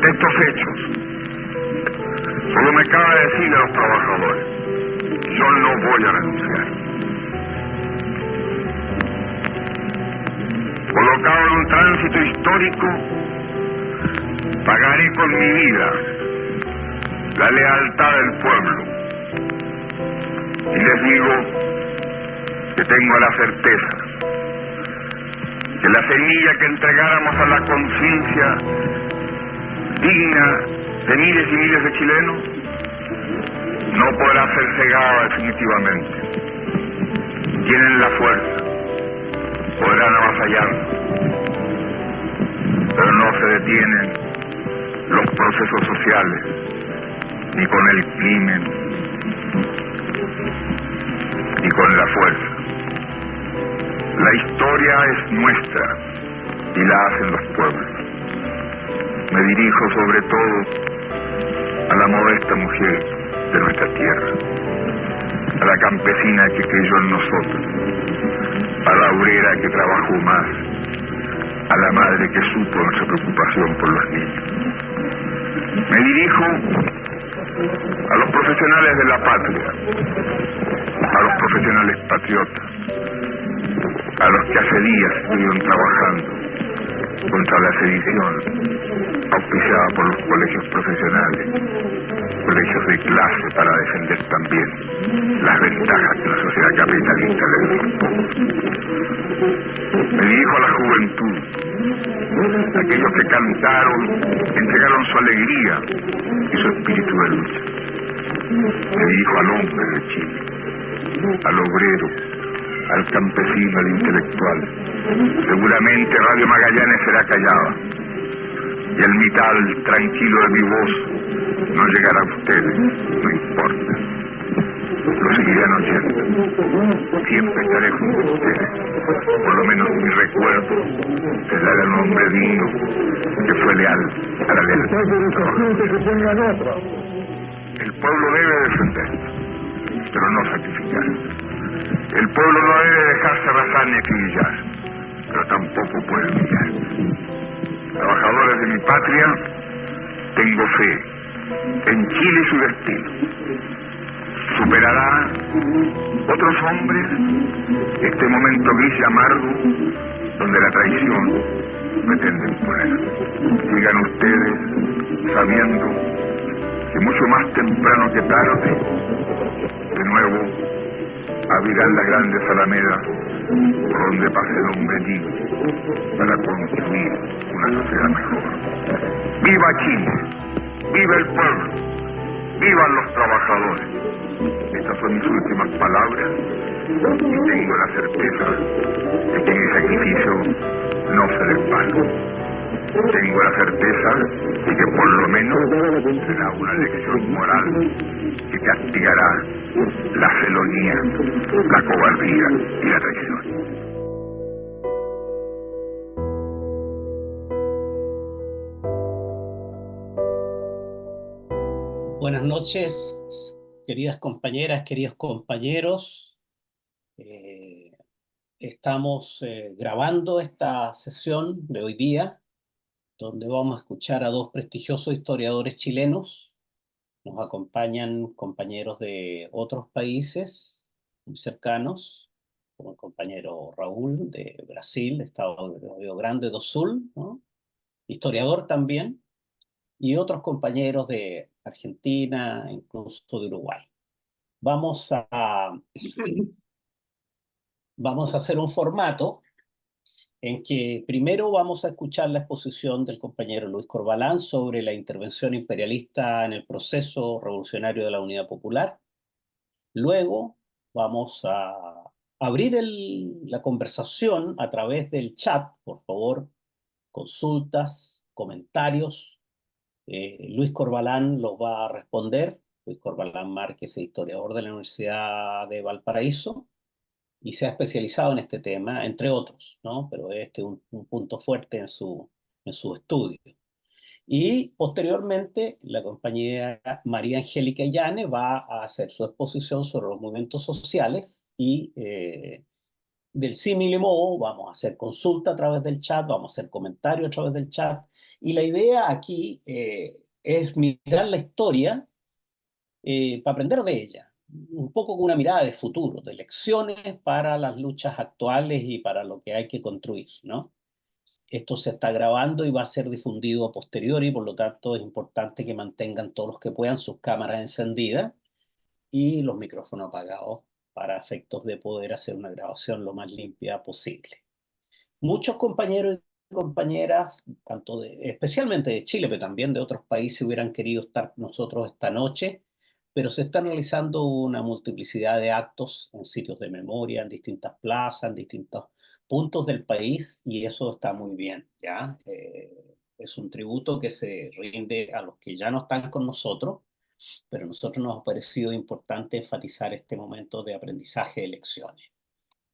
Ante estos hechos, solo me cabe decirle a los trabajadores, yo no voy a renunciar. Colocado en un tránsito histórico, pagaré con mi vida la lealtad del pueblo. Y les digo que tengo la certeza que la semilla que entregáramos a la conciencia digna de miles y miles de chilenos no podrá ser cegada definitivamente. Tienen la fuerza, podrán avasallarnos, pero no se detienen los procesos sociales, ni con el crimen, ni con la fuerza. La historia es nuestra y la hacen los pueblos. Me dirijo sobre todo a la modesta mujer de nuestra tierra, a la campesina que creyó en nosotros, a la obrera que trabajó más, a la madre que supo nuestra preocupación por los niños. Me dirijo a los profesionales de la patria, a los profesionales patriotas, a los que hace días estuvieron trabajando contra la sedición auspiciada por los colegios profesionales, colegios de clase para defender también las ventajas que la sociedad capitalista le dio a los pobres. Me dirijo a la juventud, a aquellos que cantaron, entregaron su alegría y su espíritu de lucha. Me dirijo al hombre de Chile, al obrero, al campesino, al intelectual. Seguramente Radio Magallanes será callada y el metal tranquilo de mi voz no llegará a ustedes, no importa. Lo seguirán oyendo. Siempre estaré junto a ustedes. Por lo menos mi recuerdo será de un hombre digno que fue leal a la lealtad. El pueblo debe defenderse, pero no sacrificarse. El pueblo no debe dejarse arrasar ni acribillar, pero tampoco puede humillar. Trabajadores de mi patria, tengo fe en Chile y su destino. Superará otros hombres este momento gris y amargo donde la traición pretende imponer. Sigan ustedes sabiendo que mucho más temprano que tarde, de nuevo, abrirán las grandes alamedas por donde pase el hombre digno para construir una sociedad mejor. ¡Viva Chile! ¡Viva el pueblo! ¡Vivan los trabajadores! Estas son mis últimas palabras y tengo la certeza de que mi sacrificio no será en vano. Tengo la certeza de que por lo menos será una lección moral que castigará la felonía, la cobardía y la traición. Buenas noches, queridas compañeras, queridos compañeros. Estamos grabando esta sesión de hoy día, donde vamos a escuchar a dos prestigiosos historiadores chilenos. Nos acompañan compañeros de otros países muy cercanos, como el compañero Raúl de Brasil, Estado de Río Grande do Sul, ¿no? Historiador también, y otros compañeros de Argentina, incluso de Uruguay. Vamos a hacer un formato en que primero vamos a escuchar la exposición del compañero Luis Corbalán sobre la intervención imperialista en el proceso revolucionario de la Unidad Popular. Luego vamos a abrir la conversación a través del chat, por favor, consultas, comentarios. Luis Corbalán los va a responder. Luis Corbalán Márquez es historiador de la Universidad de Valparaíso y se ha especializado en este tema, entre otros, ¿no? Pero este es un punto fuerte en su estudio. Y posteriormente la compañera María Angélica Yane va a hacer su exposición sobre los movimientos sociales y del símil modo, vamos a hacer consulta a través del chat, vamos a hacer comentarios a través del chat, y la idea aquí es mirar la historia para aprender de ella, un poco con una mirada de futuro, de lecciones para las luchas actuales y para lo que hay que construir, ¿no? Esto se está grabando y va a ser difundido a posteriori, por lo tanto es importante que mantengan todos los que puedan sus cámaras encendidas y los micrófonos apagados para efectos de poder hacer una grabación lo más limpia posible. Muchos compañeros y compañeras, especialmente de Chile, pero también de otros países, hubieran querido estar con nosotros esta noche, pero se está realizando una multiplicidad de actos en sitios de memoria, en distintas plazas, en distintos puntos del país, y eso está muy bien, ¿ya? Es un tributo que se rinde a los que ya no están con nosotros, pero a nosotros nos ha parecido importante enfatizar este momento de aprendizaje de lecciones.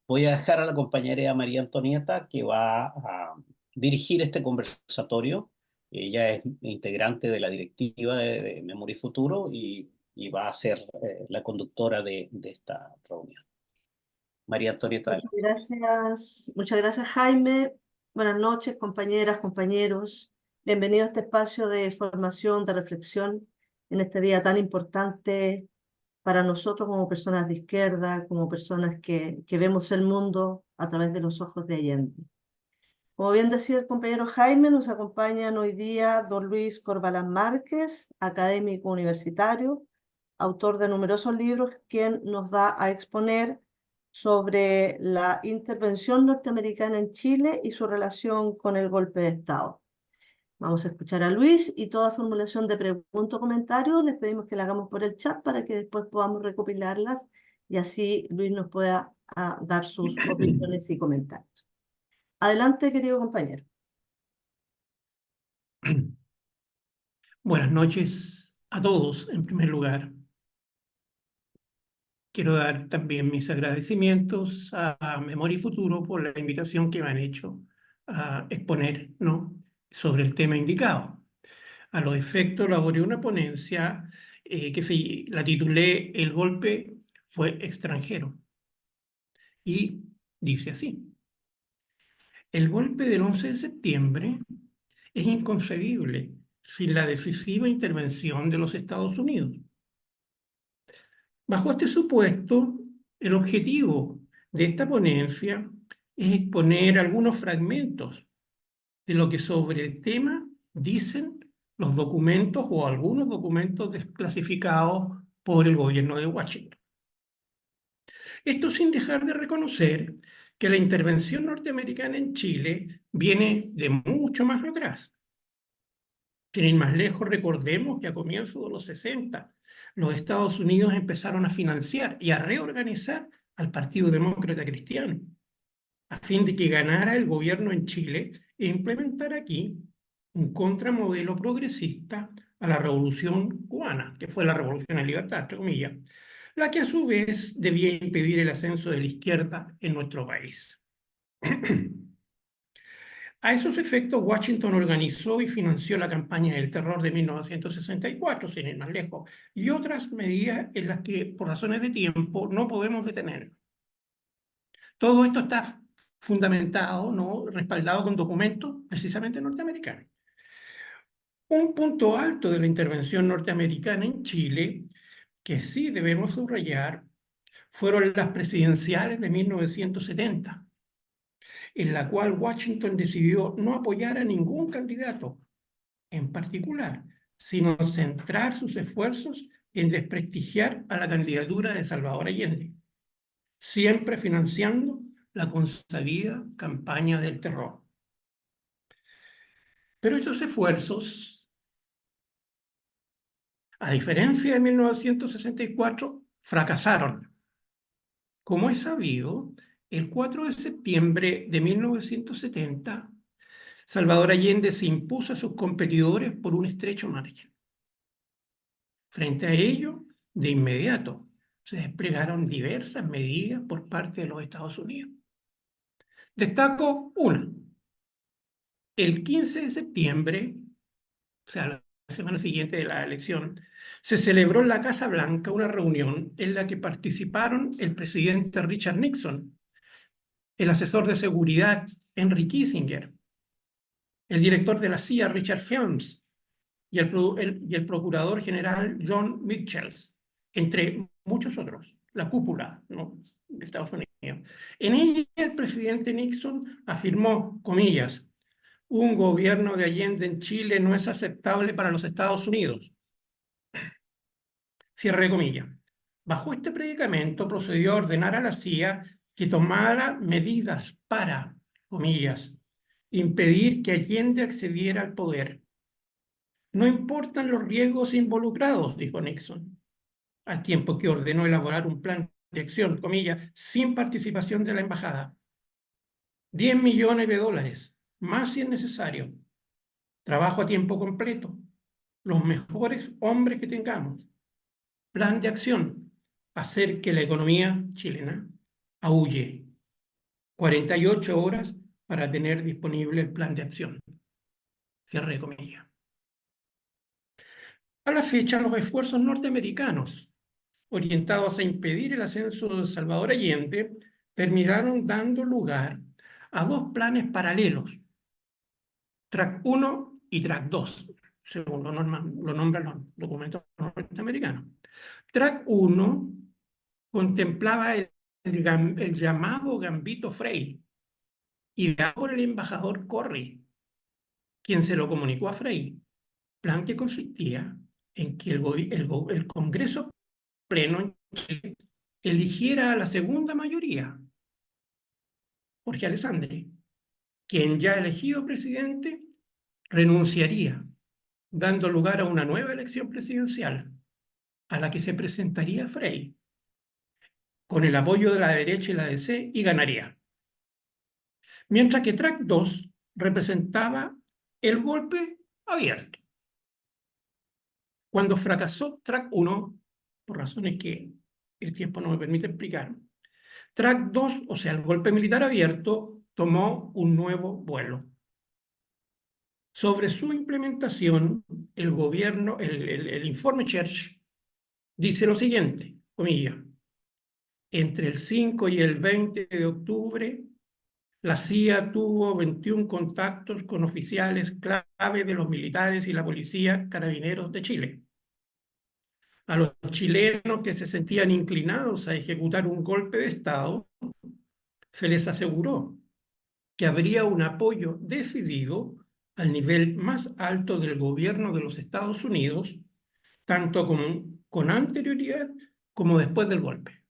Voy a dejar a la compañera María Antonieta que va a dirigir este conversatorio. Ella es integrante de la directiva de Memoria y Futuro y va a ser la conductora de esta reunión. María Antonieta, adelante. Muchas gracias Jaime. Buenas noches, compañeras, compañeros. Bienvenido a este espacio de formación, de reflexión en este día tan importante para nosotros como personas de izquierda, como personas que vemos el mundo a través de los ojos de Allende. Como bien decía el compañero Jaime, nos acompañan hoy día don Luis Corbalán Márquez, académico universitario, autor de numerosos libros, quien nos va a exponer sobre la intervención norteamericana en Chile y su relación con el golpe de Estado. Vamos a escuchar a Luis y toda formulación de preguntas o comentarios les pedimos que la hagamos por el chat para que después podamos recopilarlas y así Luis nos pueda dar sus opiniones y comentarios. Adelante, querido compañero. Buenas noches a todos, en primer lugar. Quiero dar también mis agradecimientos a Memoria y Futuro por la invitación que me han hecho a exponer, ¿no?, sobre el tema indicado. A los efectos, elaboré una ponencia que la titulé El golpe fue extranjero. Y dice así: el golpe del 11 de septiembre es inconcebible sin la decisiva intervención de los Estados Unidos. Bajo este supuesto, el objetivo de esta ponencia es exponer algunos fragmentos de lo que sobre el tema dicen los documentos o algunos documentos desclasificados por el gobierno de Washington. Esto sin dejar de reconocer que la intervención norteamericana en Chile viene de mucho más atrás. Sin ir más lejos, recordemos que a comienzos de los 60, los Estados Unidos empezaron a financiar y a reorganizar al Partido Demócrata Cristiano, a fin de que ganara el gobierno en Chile e implementar aquí un contramodelo progresista a la Revolución Cubana, que fue la Revolución en Libertad, entre comillas, la que a su vez debía impedir el ascenso de la izquierda en nuestro país. A esos efectos, Washington organizó y financió la campaña del terror de 1964, sin ir más lejos, y otras medidas en las que, por razones de tiempo, no podemos detener. Todo esto está fundamentado, ¿no?, respaldado con documentos precisamente norteamericanos. Un punto alto de la intervención norteamericana en Chile, que sí debemos subrayar, fueron las presidenciales de 1970, en la cual Washington decidió no apoyar a ningún candidato en particular, sino centrar sus esfuerzos en desprestigiar a la candidatura de Salvador Allende, siempre financiando la consabida campaña del terror. Pero estos esfuerzos, a diferencia de 1964, fracasaron. Como es sabido, el 4 de septiembre de 1970, Salvador Allende se impuso a sus competidores por un estrecho margen. Frente a ello, de inmediato, se desplegaron diversas medidas por parte de los Estados Unidos. Destaco una. El 15 de septiembre, o sea, la semana siguiente de la elección, se celebró en la Casa Blanca una reunión en la que participaron el presidente Richard Nixon, el asesor de seguridad Henry Kissinger, el director de la CIA Richard Helms y el procurador general John Mitchell, entre muchos otros, la cúpula, ¿no?, de Estados Unidos. En ella el presidente Nixon afirmó, comillas, un gobierno de Allende en Chile no es aceptable para los Estados Unidos. Cierre de comillas. Bajo este predicamento procedió a ordenar a la CIA que tomara medidas para, comillas, impedir que Allende accediera al poder. No importan los riesgos involucrados, dijo Nixon, al tiempo que ordenó elaborar un plan de acción, comillas, sin participación de la embajada. 10 millones de dólares, más si es necesario. Trabajo a tiempo completo. Los mejores hombres que tengamos. Plan de acción. Hacer que la economía chilena aúlle. 48 horas para tener disponible el plan de acción. Cierre de comillas. A la fecha, los esfuerzos norteamericanos orientados a impedir el ascenso de Salvador Allende terminaron dando lugar a dos planes paralelos, Track 1 y Track 2, según lo nombran los documentos norteamericanos. Track 1 contemplaba el llamado Gambito Frey, ideado por el embajador Corry, quien se lo comunicó a Frey, plan que consistía en que el Congreso Pleno en Chile eligiera a la segunda mayoría, Jorge Alessandri, quien ya elegido presidente renunciaría, dando lugar a una nueva elección presidencial, a la que se presentaría Frey, con el apoyo de la derecha y la DC, y ganaría. Mientras que Track 2 representaba el golpe abierto. Cuando fracasó Track 1, por razones que el tiempo no me permite explicar, Track 2, o sea, el golpe militar abierto, tomó un nuevo vuelo. Sobre su implementación, el informe Church dice lo siguiente, comillas, entre el 5 y el 20 de octubre, la CIA tuvo 21 contactos con oficiales clave de los militares y la policía carabineros de Chile. A los chilenos que se sentían inclinados a ejecutar un golpe de Estado, se les aseguró que habría un apoyo decidido al nivel más alto del gobierno de los Estados Unidos, tanto con anterioridad como después del golpe.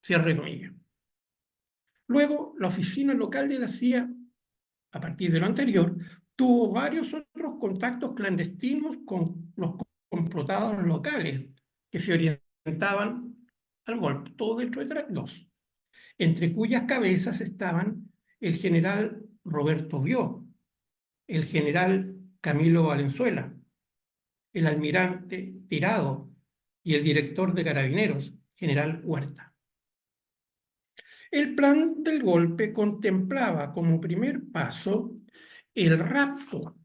Cierre comillas. Luego, la oficina local de la CIA, a partir de lo anterior, tuvo varios otros contactos clandestinos con los complotados locales que se orientaban al golpe, todo dentro de Track 2, entre cuyas cabezas estaban el general Roberto Bió, el general Camilo Valenzuela, el almirante Tirado y el director de Carabineros, general Huerta. El plan del golpe contemplaba como primer paso el rapto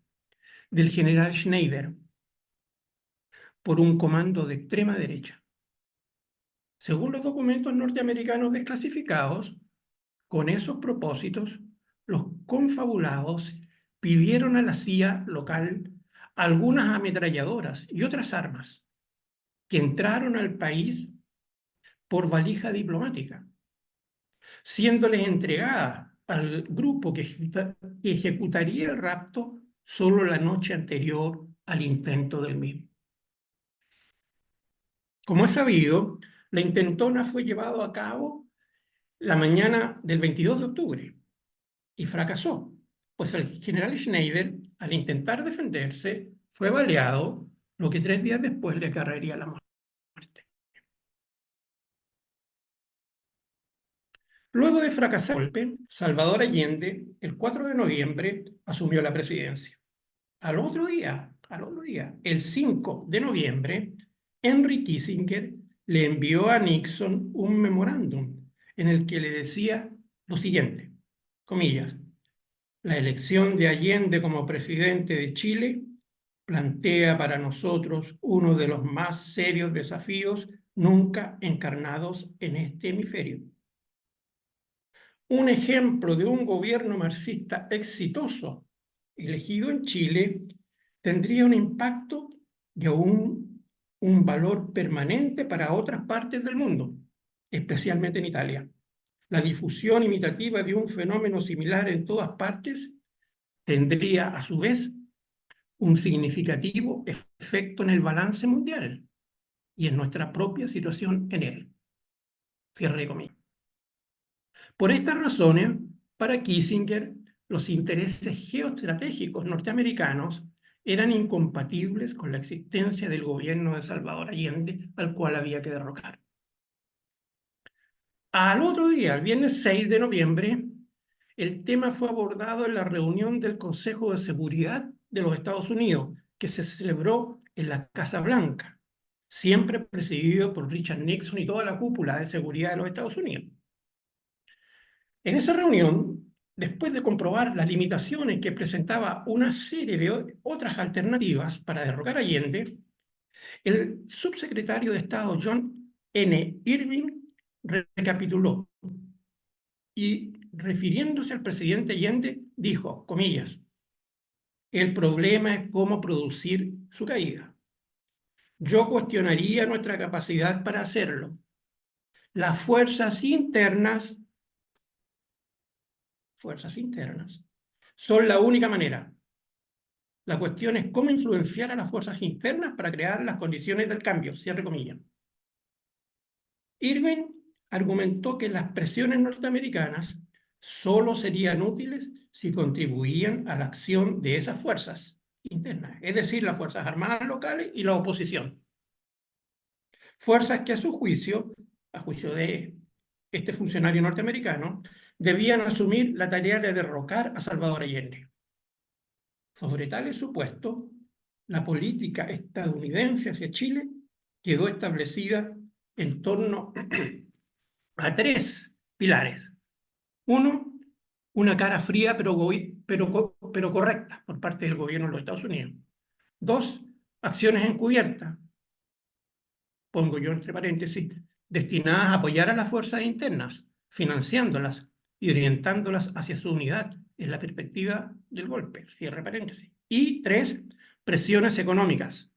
del general Schneider por un comando de extrema derecha. Según los documentos norteamericanos desclasificados, con esos propósitos, los confabulados pidieron a la CIA local algunas ametralladoras y otras armas que entraron al país por valija diplomática, siéndoles entregadas al grupo que ejecutaría el rapto solo la noche anterior al intento del mismo. Como es sabido, la intentona fue llevada a cabo la mañana del 22 de octubre y fracasó, pues el general Schneider, al intentar defenderse, fue baleado, lo que 3 días después le acarrearía la muerte. Luego de fracasar el golpe, Salvador Allende, el 4 de noviembre, asumió la presidencia. Al otro día, el 5 de noviembre, Henry Kissinger le envió a Nixon un memorándum en el que le decía lo siguiente, comillas, la elección de Allende como presidente de Chile plantea para nosotros uno de los más serios desafíos nunca encarnados en este hemisferio. un ejemplo de un gobierno marxista exitoso elegido en Chile tendría un impacto y aún un valor permanente para otras partes del mundo, especialmente en Italia. La difusión imitativa de un fenómeno similar en todas partes tendría, a su vez, un significativo efecto en el balance mundial y en nuestra propia situación en él. Cierre de comillas. Por estas razones, para Kissinger, los intereses geoestratégicos norteamericanos eran incompatibles con la existencia del gobierno de Salvador Allende, al cual había que derrocar. Al otro día, el viernes 6 de noviembre, el tema fue abordado en la reunión del Consejo de Seguridad de los Estados Unidos, que se celebró en la Casa Blanca, siempre presidido por Richard Nixon y toda la cúpula de seguridad de los Estados Unidos. En esa reunión, después de comprobar las limitaciones que presentaba una serie de otras alternativas para derrocar a Allende, el subsecretario de Estado John N. Irving recapituló y, refiriéndose al presidente Allende, dijo, comillas, el problema es cómo producir su caída. Yo cuestionaría nuestra capacidad para hacerlo. Las fuerzas internas son la única manera. La cuestión es cómo influenciar a las fuerzas internas para crear las condiciones del cambio, cierre comillas. Irving argumentó que las presiones norteamericanas solo serían útiles si contribuían a la acción de esas fuerzas internas, es decir, las fuerzas armadas locales y la oposición. Fuerzas que a su juicio, a juicio de este funcionario norteamericano, debían asumir la tarea de derrocar a Salvador Allende. Sobre tales supuestos, la política estadounidense hacia Chile quedó establecida en torno a tres pilares. Uno, una cara fría pero correcta por parte del gobierno de los Estados Unidos. Dos, acciones encubiertas, pongo yo entre paréntesis, destinadas a apoyar a las fuerzas internas, financiándolas y orientándolas hacia su unidad en la perspectiva del golpe, cierre paréntesis. Y tres, presiones económicas,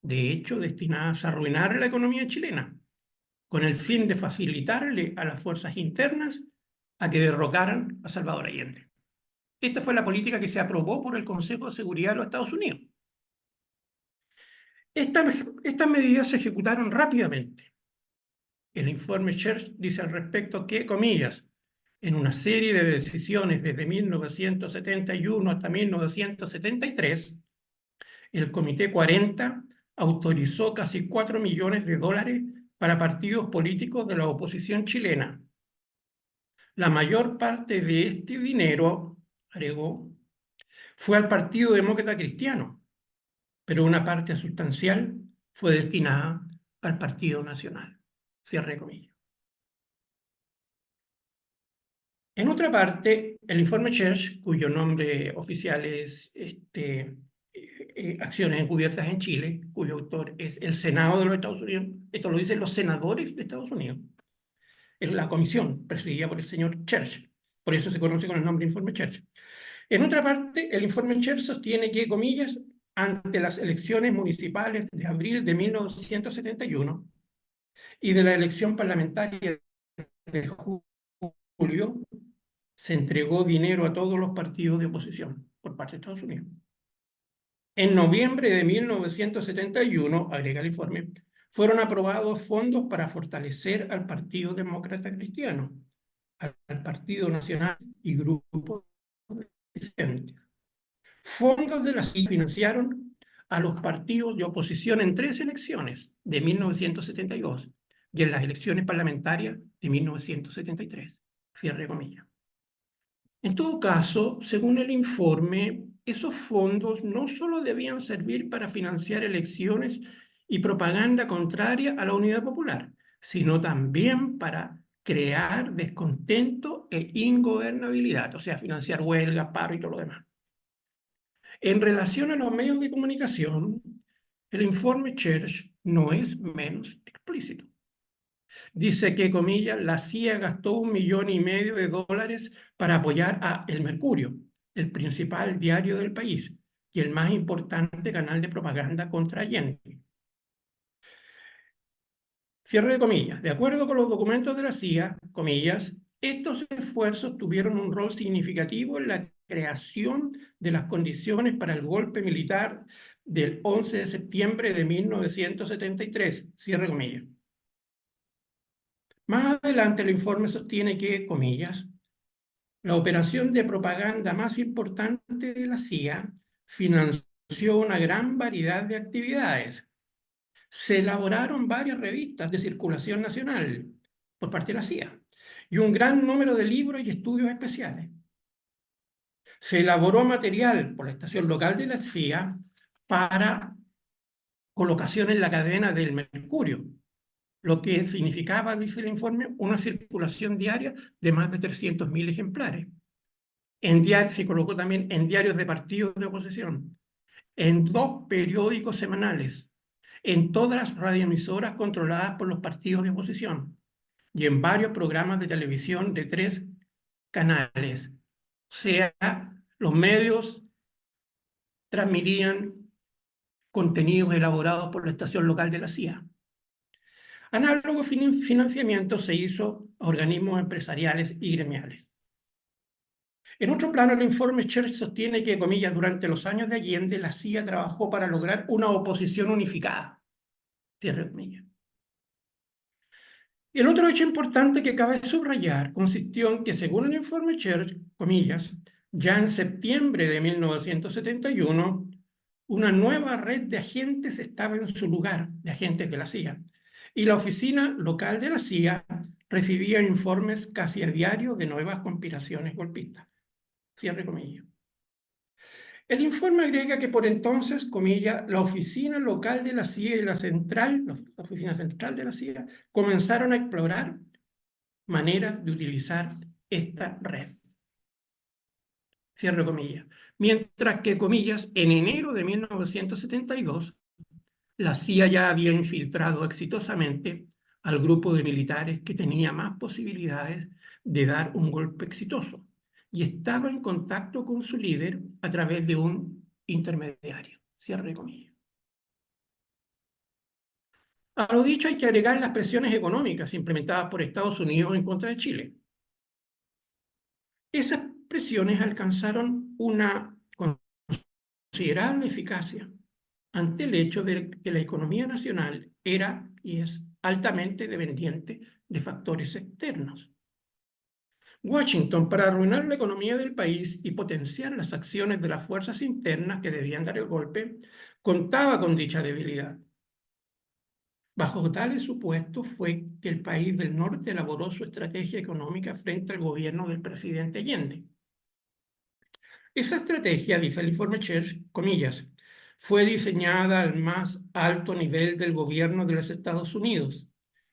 de hecho destinadas a arruinar la economía chilena, con el fin de facilitarle a las fuerzas internas a que derrocaran a Salvador Allende. Esta fue la política que se aprobó por el Consejo de Seguridad de los Estados Unidos. Estas medidas se ejecutaron rápidamente. El informe Church dice al respecto que, comillas, en una serie de decisiones desde 1971 hasta 1973, el Comité 40 autorizó casi $4 millones para partidos políticos de la oposición chilena. La mayor parte de este dinero, agregó, fue al Partido Demócrata Cristiano, pero una parte sustancial fue destinada al Partido Nacional. Cierre comillas. En otra parte, el informe Church, cuyo nombre oficial es Acciones encubiertas en Chile, cuyo autor es el Senado de los Estados Unidos, esto lo dicen los senadores de Estados Unidos, es la comisión presidida por el señor Church, por eso se conoce con el nombre Informe Church. En otra parte, el informe Church sostiene que, comillas, ante las elecciones municipales de abril de 1971 y de la elección parlamentaria de julio, se entregó dinero a todos los partidos de oposición por parte de Estados Unidos. En noviembre de 1971, agrega el informe, fueron aprobados fondos para fortalecer al Partido Demócrata Cristiano, al Partido Nacional y grupos disidentes. Fondos de la CID financiaron a los partidos de oposición en 3 elecciones de 1972 y en las elecciones parlamentarias de 1973. Cierre comillas. En todo caso, según el informe, esos fondos no solo debían servir para financiar elecciones y propaganda contraria a la unidad popular, sino también para crear descontento e ingobernabilidad, o sea, financiar huelgas, paro y todo lo demás. En relación a los medios de comunicación, el informe Church no es menos explícito. Dice que, comillas, la CIA gastó $1,500,000 para apoyar a El Mercurio, el principal diario del país y el más importante canal de propaganda contra Allende. Cierre de comillas. De acuerdo con los documentos de la CIA, comillas, estos esfuerzos tuvieron un rol significativo en la creación de las condiciones para el golpe militar del 11 de septiembre de 1973. Cierre comillas. Más adelante el informe sostiene que, comillas, la operación de propaganda más importante de la CIA financió una gran variedad de actividades. Se elaboraron varias revistas de circulación nacional por parte de la CIA y un gran número de libros y estudios especiales. Se elaboró material por la estación local de la CIA para colocación en la cadena del Mercurio, lo que significaba, dice el informe, una circulación diaria de más de 300.000 ejemplares. Se colocó también en diarios de partidos de oposición, en 2 periódicos semanales, en todas las radioemisoras controladas por los partidos de oposición y en varios programas de televisión de 3 canales. O sea, los medios transmitían contenidos elaborados por la estación local de la CIA. Análogo financiamiento se hizo a organismos empresariales y gremiales. En otro plano, el informe Church sostiene que, comillas, durante los años de Allende, la CIA trabajó para lograr una oposición unificada. Cierre comillas. El otro hecho importante que cabe subrayar consistió en que, según el informe Church, comillas, ya en septiembre de 1971, una nueva red de agentes estaba en su lugar, de agentes de la CIA, y la oficina local de la CIA recibía informes casi a diario de nuevas conspiraciones golpistas. Cierre comillas. El informe agrega que por entonces, comillas, la oficina local de la CIA y la oficina central de la CIA comenzaron a explorar maneras de utilizar esta red. Cierre comillas. Mientras que, comillas, en enero de 1972, la CIA ya había infiltrado exitosamente al grupo de militares que tenía más posibilidades de dar un golpe exitoso y estaba en contacto con su líder a través de un intermediario. Cierre comillas. A lo dicho hay que agregar las presiones económicas implementadas por Estados Unidos en contra de Chile. Esas presiones alcanzaron una considerable eficacia ante el hecho de que la economía nacional era y es altamente dependiente de factores externos. Washington, para arruinar la economía del país y potenciar las acciones de las fuerzas internas que debían dar el golpe, contaba con dicha debilidad. Bajo tales supuestos fue que el país del norte elaboró su estrategia económica frente al gobierno del presidente Allende. Esa estrategia, dice el informe Church, comillas, fue diseñada al más alto nivel del gobierno de los Estados Unidos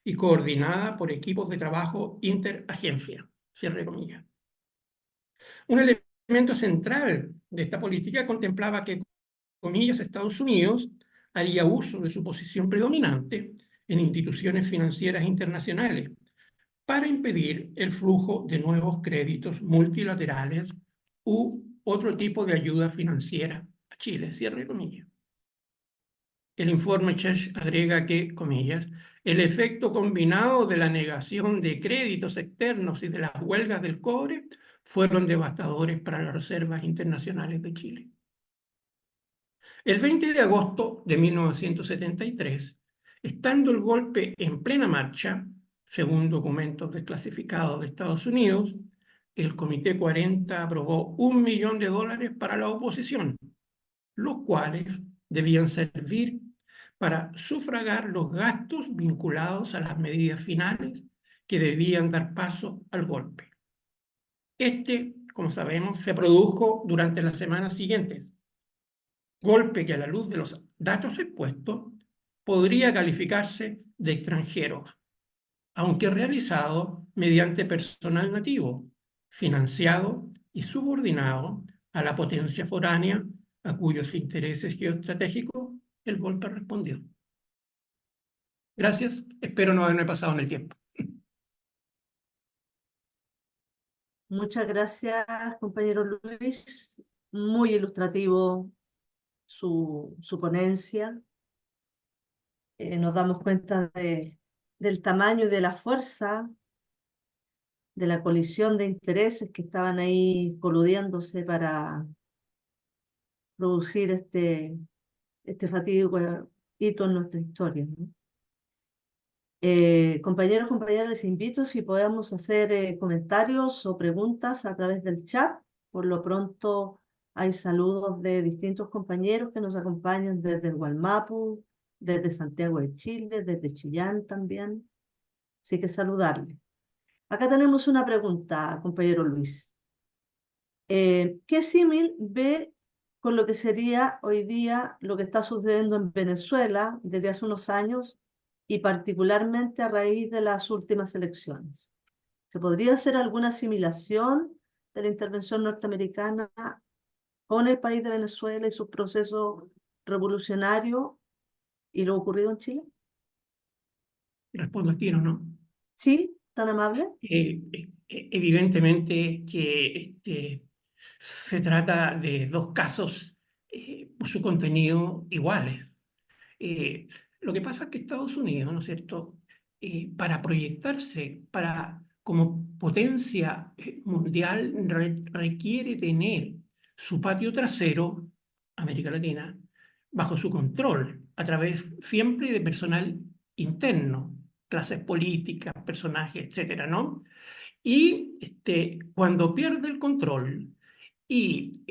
y coordinada por equipos de trabajo interagencia. Cierre comillas. Un elemento central de esta política contemplaba que, comillas, Estados Unidos haría uso de su posición predominante en instituciones financieras internacionales para impedir el flujo de nuevos créditos multilaterales u otro tipo de ayuda financiera a Chile. Cierre comillas. El informe Church agrega que, comillas, el efecto combinado de la negación de créditos externos y de las huelgas del cobre fueron devastadores para las reservas internacionales de Chile. El 20 de agosto de 1973, estando el golpe en plena marcha, según documentos desclasificados de Estados Unidos, el Comité 40 aprobó $1 millón para la oposición, los cuales debían servir para sufragar los gastos vinculados a las medidas finales que debían dar paso al golpe. Como sabemos, se produjo durante las semanas siguientes, golpe que a la luz de los datos expuestos podría calificarse de extranjero, aunque realizado mediante personal nativo, financiado y subordinado a la potencia foránea a cuyos intereses geoestratégicos el golpe respondió. Gracias, espero no haberme pasado en el tiempo. Muchas gracias, compañero Luis. Muy ilustrativo su ponencia. Nos damos cuenta del tamaño y de la fuerza de la colisión de intereses que estaban ahí coludiéndose para producir este fatídico hito en nuestra historia, ¿no? Compañeros, compañeras, les invito si podemos hacer comentarios o preguntas a través del chat. Por lo pronto hay saludos de distintos compañeros que nos acompañan desde el Gualmapu, desde Santiago de Chile, desde Chillán también. Así que saludarles. Acá tenemos una pregunta, compañero Luis. ¿Qué símil ve con lo que sería hoy día lo que está sucediendo en Venezuela desde hace unos años y particularmente a raíz de las últimas elecciones? ¿Se podría hacer alguna asimilación de la intervención norteamericana con el país de Venezuela y su proceso revolucionario y lo ocurrido en Chile? Respondo al tiro, ¿no? ¿Sí? ¿Tan amable? Evidentemente que se trata de dos casos por su contenido iguales. Lo que pasa es que Estados Unidos, ¿no es cierto?, para proyectarse como potencia mundial requiere tener su patio trasero, América Latina, bajo su control, a través siempre de personal interno, clases políticas, personajes, etcétera, ¿no? Y cuando pierde el control y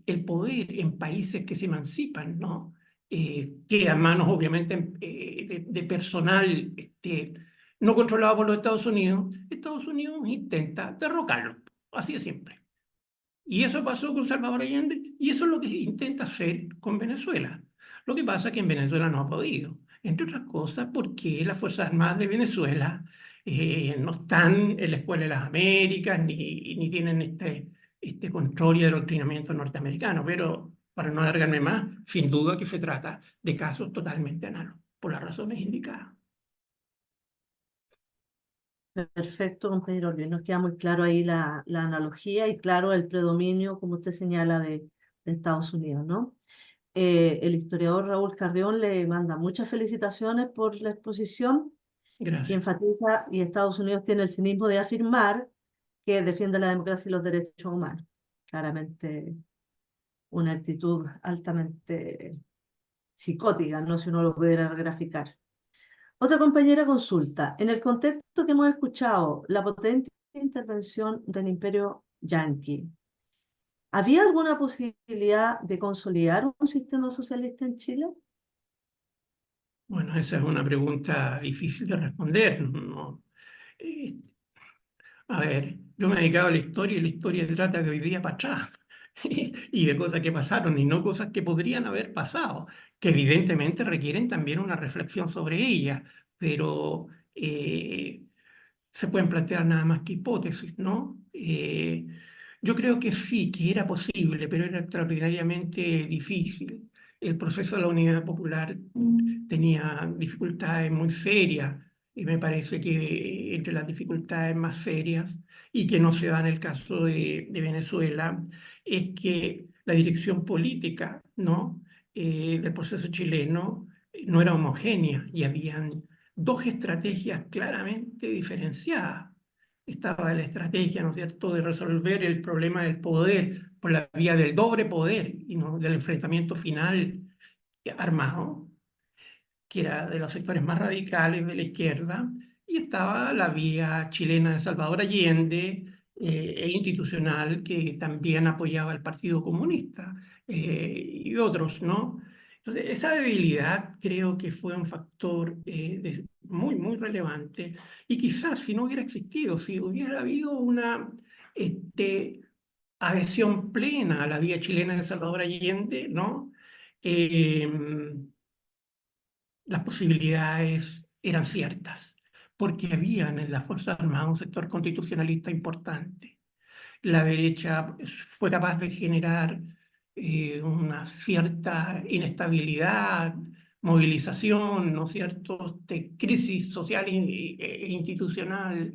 el poder en países que se emancipan, ¿no? Queda en manos, obviamente, de personal no controlado por los Estados Unidos intenta derrocarlo, así de simple. Y eso pasó con Salvador Allende, y eso es lo que intenta hacer con Venezuela. Lo que pasa es que en Venezuela no ha podido, entre otras cosas porque las Fuerzas Armadas de Venezuela no están en la Escuela de las Américas, ni tienen este control y adoctrinamiento norteamericano. Pero para no alargarme más, sin duda que se trata de casos totalmente análogos, por las razones indicadas. Perfecto, compañero Luis. Nos queda muy claro ahí la analogía y claro el predominio, como usted señala, de Estados Unidos, ¿no? El historiador Raúl Carrión le manda muchas felicitaciones por la exposición y Gracias. enfatiza, y Estados Unidos tiene el cinismo de afirmar que defiende la democracia y los derechos humanos. Claramente una actitud altamente psicótica, no si uno lo pudiera graficar. Otra compañera consulta, en el contexto que hemos escuchado, la potente intervención del imperio yanqui, ¿había alguna posibilidad de consolidar un sistema socialista en Chile? Bueno, esa es una pregunta difícil de responder, ¿no? A ver, yo me he dedicado a la historia y la historia se trata de hoy día para atrás y de cosas que pasaron y no cosas que podrían haber pasado, que evidentemente requieren también una reflexión sobre ellas, pero se pueden plantear nada más que hipótesis, ¿no? Yo creo que sí, que era posible, pero era extraordinariamente difícil. El proceso de la Unidad Popular tenía dificultades muy serias y me parece que entre las dificultades más serias y que no se da en el caso de Venezuela es que la dirección política, ¿no? Del proceso chileno no era homogénea y habían dos estrategias claramente diferenciadas. Estaba la estrategia, ¿no es cierto?, de resolver el problema del poder por la vía del doble poder y no del enfrentamiento final armado, que era de los sectores más radicales de la izquierda, y estaba la vía chilena de Salvador Allende e institucional que también apoyaba al Partido Comunista y otros, ¿no? Entonces, esa debilidad creo que fue un factor muy, muy relevante y quizás si no hubiera existido, si hubiera habido una adhesión plena a la vía chilena de Salvador Allende, ¿no? Las posibilidades eran ciertas, porque habían en las Fuerzas Armadas un sector constitucionalista importante. La derecha fue capaz de generar una cierta inestabilidad movilización, ¿no es cierto?, de crisis social e institucional,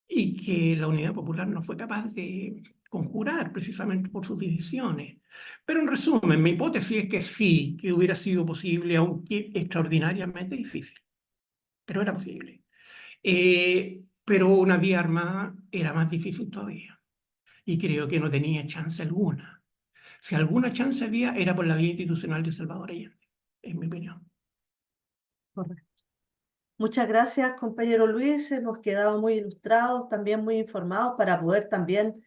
y que la Unidad Popular no fue capaz de conjurar precisamente por sus divisiones. Pero en resumen, mi hipótesis es que sí, que hubiera sido posible, aunque extraordinariamente difícil, pero era posible. Pero una vía armada era más difícil todavía, y creo que no tenía chance alguna. Si alguna chance había, era por la vía institucional de Salvador Allende, en mi opinión. Correcto. Muchas gracias, compañero Luis. Hemos quedado muy ilustrados, también muy informados para poder también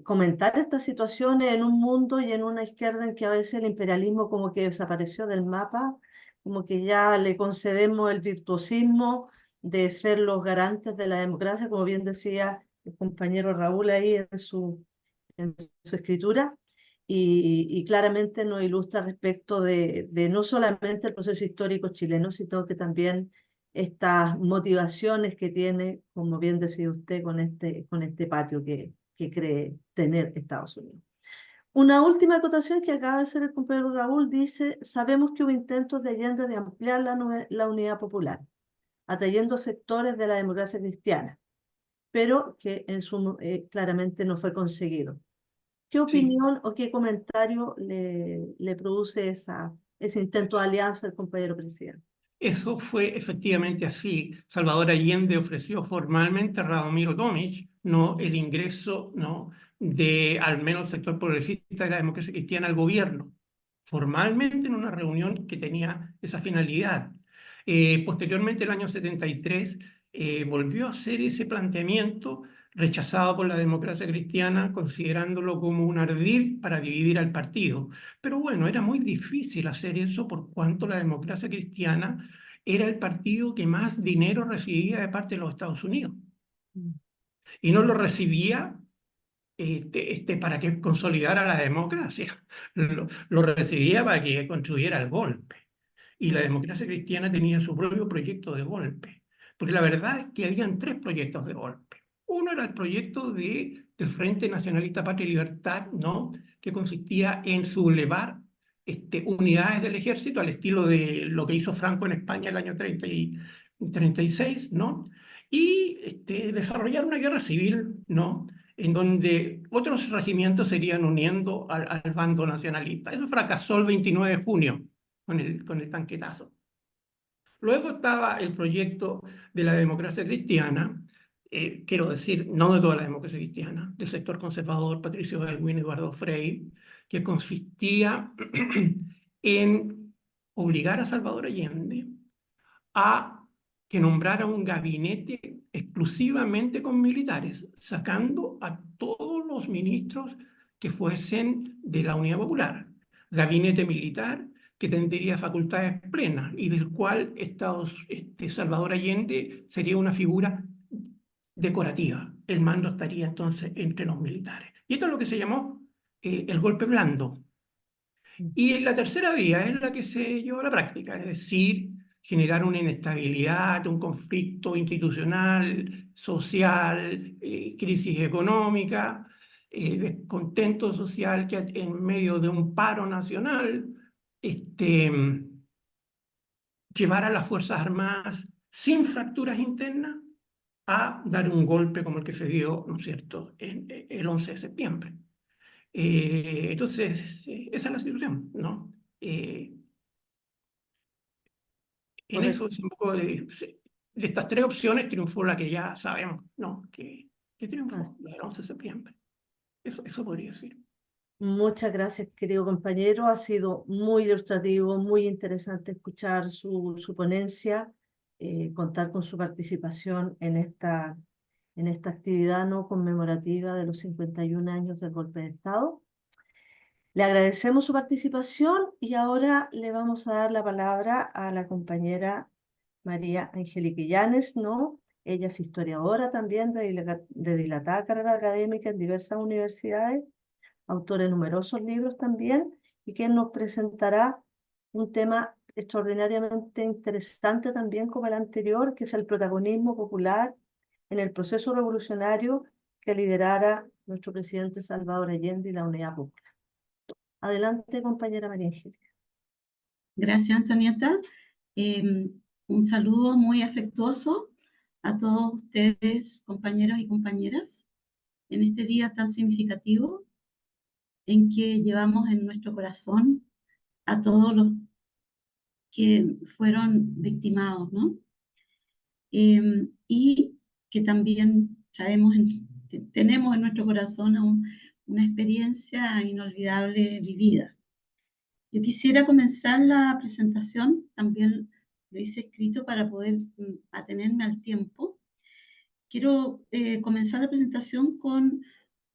comentar estas situaciones en un mundo y en una izquierda en que a veces el imperialismo como que desapareció del mapa, como que ya le concedemos el virtuosismo de ser los garantes de la democracia, como bien decía el compañero Raúl ahí en su escritura. Y claramente nos ilustra respecto de no solamente el proceso histórico chileno, sino que también estas motivaciones que tiene, como bien decía usted, con este patio que cree tener Estados Unidos. Una última acotación que acaba de hacer el compañero Raúl dice: sabemos que hubo intentos de Allende de ampliar la unidad popular, atrayendo sectores de la democracia cristiana, pero que claramente no fue conseguido. ¿Qué opinión o qué comentario le produce ese intento de alianza al compañero presidente? Eso fue efectivamente así. Salvador Allende ofreció formalmente a Radomiro Tomic, ¿no?, el ingreso, ¿no?, de al menos el sector progresista de la democracia cristiana al gobierno, formalmente en una reunión que tenía esa finalidad. Posteriormente, el año 73, volvió a hacer ese planteamiento rechazado por la democracia cristiana, considerándolo como un ardid para dividir al partido. Pero bueno, era muy difícil hacer eso por cuanto la democracia cristiana era el partido que más dinero recibía de parte de los Estados Unidos. Y no lo recibía para que consolidara la democracia, lo recibía para que construyera el golpe. Y la democracia cristiana tenía su propio proyecto de golpe. Porque la verdad es que habían tres proyectos de golpe. Uno era el proyecto del Frente Nacionalista Patria y Libertad, ¿no?, que consistía en sublevar unidades del ejército al estilo de lo que hizo Franco en España el año 36, ¿no? Y desarrollar una guerra civil, ¿no?, en donde otros regimientos se irían uniendo al bando nacionalista. Eso fracasó el 29 de junio con el tanquetazo. Luego estaba el proyecto de la democracia cristiana, quiero decir, no de toda la democracia cristiana, del sector conservador, Patricio Aylwin, Eduardo Frei, que consistía en obligar a Salvador Allende a que nombrara un gabinete exclusivamente con militares, sacando a todos los ministros que fuesen de la Unidad Popular. Gabinete militar que tendría facultades plenas y del cual Salvador Allende sería una figura decorativa. El mando estaría entonces entre los militares. Y esto es lo que se llamó el golpe blando. Y la tercera vía es la que se llevó a la práctica, es decir, generar una inestabilidad, un conflicto institucional, social, crisis económica, descontento social que en medio de un paro nacional, llevar a las Fuerzas Armadas sin fracturas internas a dar un golpe como el que se dio, ¿no es cierto?, el 11 de septiembre. Entonces, esa es la situación, ¿no? En eso es un poco de estas tres opciones triunfó la que ya sabemos, ¿no?, que triunfó, la del 11 de septiembre. Eso podría decir. Muchas gracias, querido compañero. Ha sido muy ilustrativo, muy interesante escuchar su ponencia, contar con su participación en esta actividad no conmemorativa de los 51 años del golpe de Estado. Le agradecemos su participación y ahora le vamos a dar la palabra a la compañera María Angélica Illanes, ¿no? Ella es historiadora también de dilatada carrera académica en diversas universidades, autora de numerosos libros también, y que nos presentará un tema extraordinariamente interesante también como el anterior, que es el protagonismo popular en el proceso revolucionario que liderara nuestro presidente Salvador Allende y la Unidad Popular. Adelante, compañera María Angélica. Gracias, Antonieta. Un saludo muy afectuoso a todos ustedes, compañeros y compañeras, en este día tan significativo en que llevamos en nuestro corazón a todos los que fueron victimados, ¿no? Y que también tenemos en nuestro corazón una experiencia inolvidable vivida. Yo quisiera comenzar la presentación, también lo hice escrito para poder atenerme al tiempo. Quiero comenzar la presentación con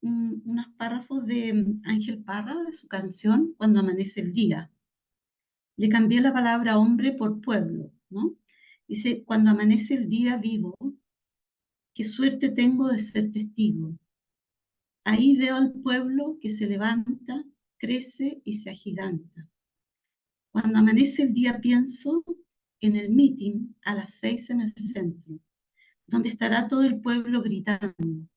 unos párrafos de Ángel Parra, de su canción Cuando amanece el día. Le cambié la palabra hombre por pueblo, ¿no? Dice, cuando amanece el día vivo, qué suerte tengo de ser testigo. Ahí veo al pueblo que se levanta, crece y se agiganta. Cuando amanece el día pienso en el meeting a las 6 en el centro, donde estará todo el pueblo gritando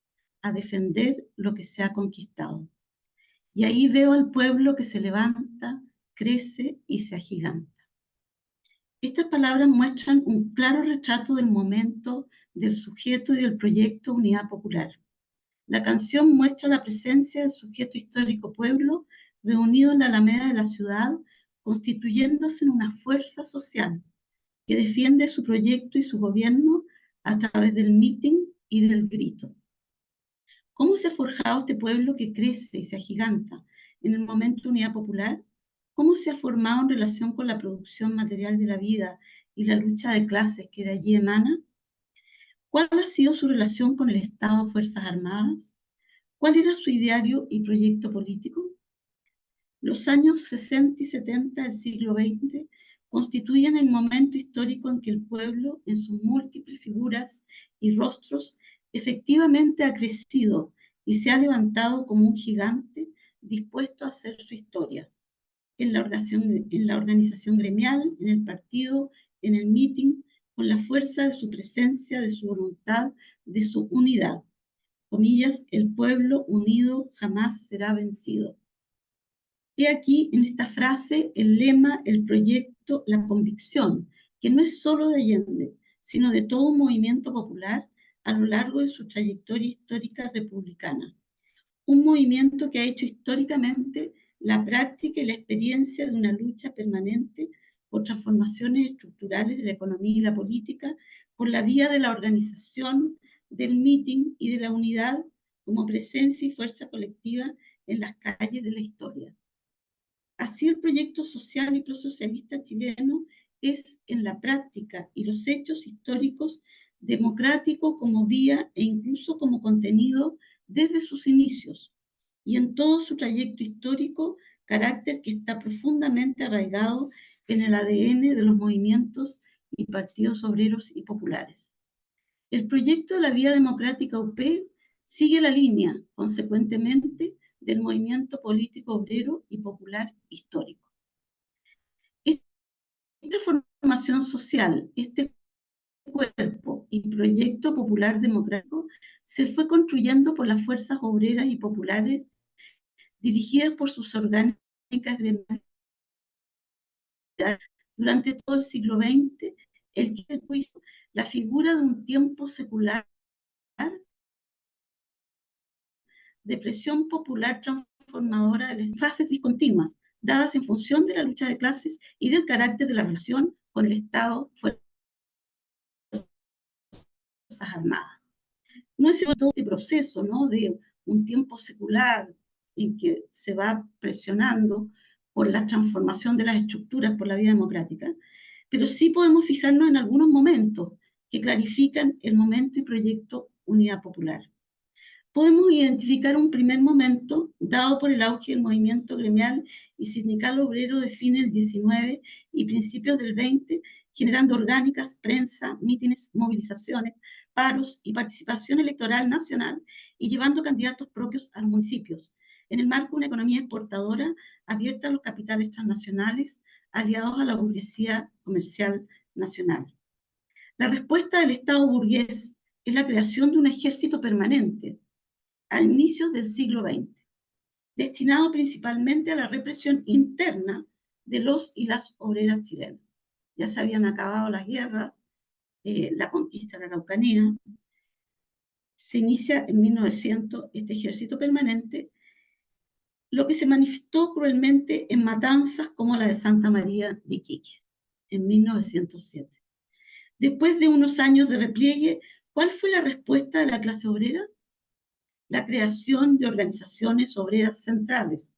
a defender lo que se ha conquistado. Y ahí veo al pueblo que se levanta, crece y se agiganta. Estas palabras muestran un claro retrato del momento, del sujeto y del proyecto Unidad Popular. La canción muestra la presencia del sujeto histórico pueblo reunido en la alameda de la ciudad, constituyéndose en una fuerza social que defiende su proyecto y su gobierno a través del mitin y del grito. ¿Cómo se ha forjado este pueblo que crece y se agiganta en el momento de Unidad Popular? ¿Cómo se ha formado en relación con la producción material de la vida y la lucha de clases que de allí emana? ¿Cuál ha sido su relación con el Estado, Fuerzas Armadas? ¿Cuál era su ideario y proyecto político? Los años 60 y 70 del siglo XX constituyen el momento histórico en que el pueblo, en sus múltiples figuras y rostros, efectivamente ha crecido y se ha levantado como un gigante dispuesto a hacer su historia. En la organización gremial, en el partido, en el mitin, con la fuerza de su presencia, de su voluntad, de su unidad. Comillas, el pueblo unido jamás será vencido. He aquí en esta frase el lema, el proyecto, la convicción, que no es solo de Allende, sino de todo un movimiento popular a lo largo de su trayectoria histórica republicana. Un movimiento que ha hecho históricamente la práctica y la experiencia de una lucha permanente por transformaciones estructurales de la economía y la política, por la vía de la organización, del mitin y de la unidad como presencia y fuerza colectiva en las calles de la historia. Así el proyecto social y prosocialista chileno es en la práctica y los hechos históricos democrático como vía e incluso como contenido desde sus inicios y en todo su trayecto histórico, carácter que está profundamente arraigado en el ADN de los movimientos y partidos obreros y populares. El proyecto de la Vía Democrática UP sigue la línea, consecuentemente, del movimiento político obrero y popular histórico. Esta formación social, este cuerpo y proyecto popular democrático se fue construyendo por las fuerzas obreras y populares dirigidas por sus orgánicas gremiales durante todo el siglo XX, el que juicio la figura de un tiempo secular de presión popular transformadora de las fases discontinuas, dadas en función de la lucha de clases y del carácter de la relación con el Estado, Fuerzas Armadas. No es todo este proceso, ¿no?, de un tiempo secular en que se va presionando por la transformación de las estructuras por la vía democrática, pero sí podemos fijarnos en algunos momentos que clarifican el momento y proyecto Unidad Popular. Podemos identificar un primer momento dado por el auge del movimiento gremial y sindical obrero de fines del 19 y principios del 20, generando orgánicas, prensa, mítines, movilizaciones, paros y participación electoral nacional y llevando candidatos propios a los municipios, en el marco de una economía exportadora abierta a los capitales transnacionales aliados a la burguesía comercial nacional. La respuesta del Estado burgués es la creación de un ejército permanente a inicios del siglo XX, destinado principalmente a la represión interna de los y las obreras chilenas. Ya se habían acabado las guerras, la conquista de la Araucanía. Se inicia en 1900 este ejército permanente, lo que se manifestó cruelmente en matanzas como la de Santa María de Iquique, en 1907. Después de unos años de repliegue, ¿cuál fue la respuesta de la clase obrera? La creación de organizaciones obreras centrales,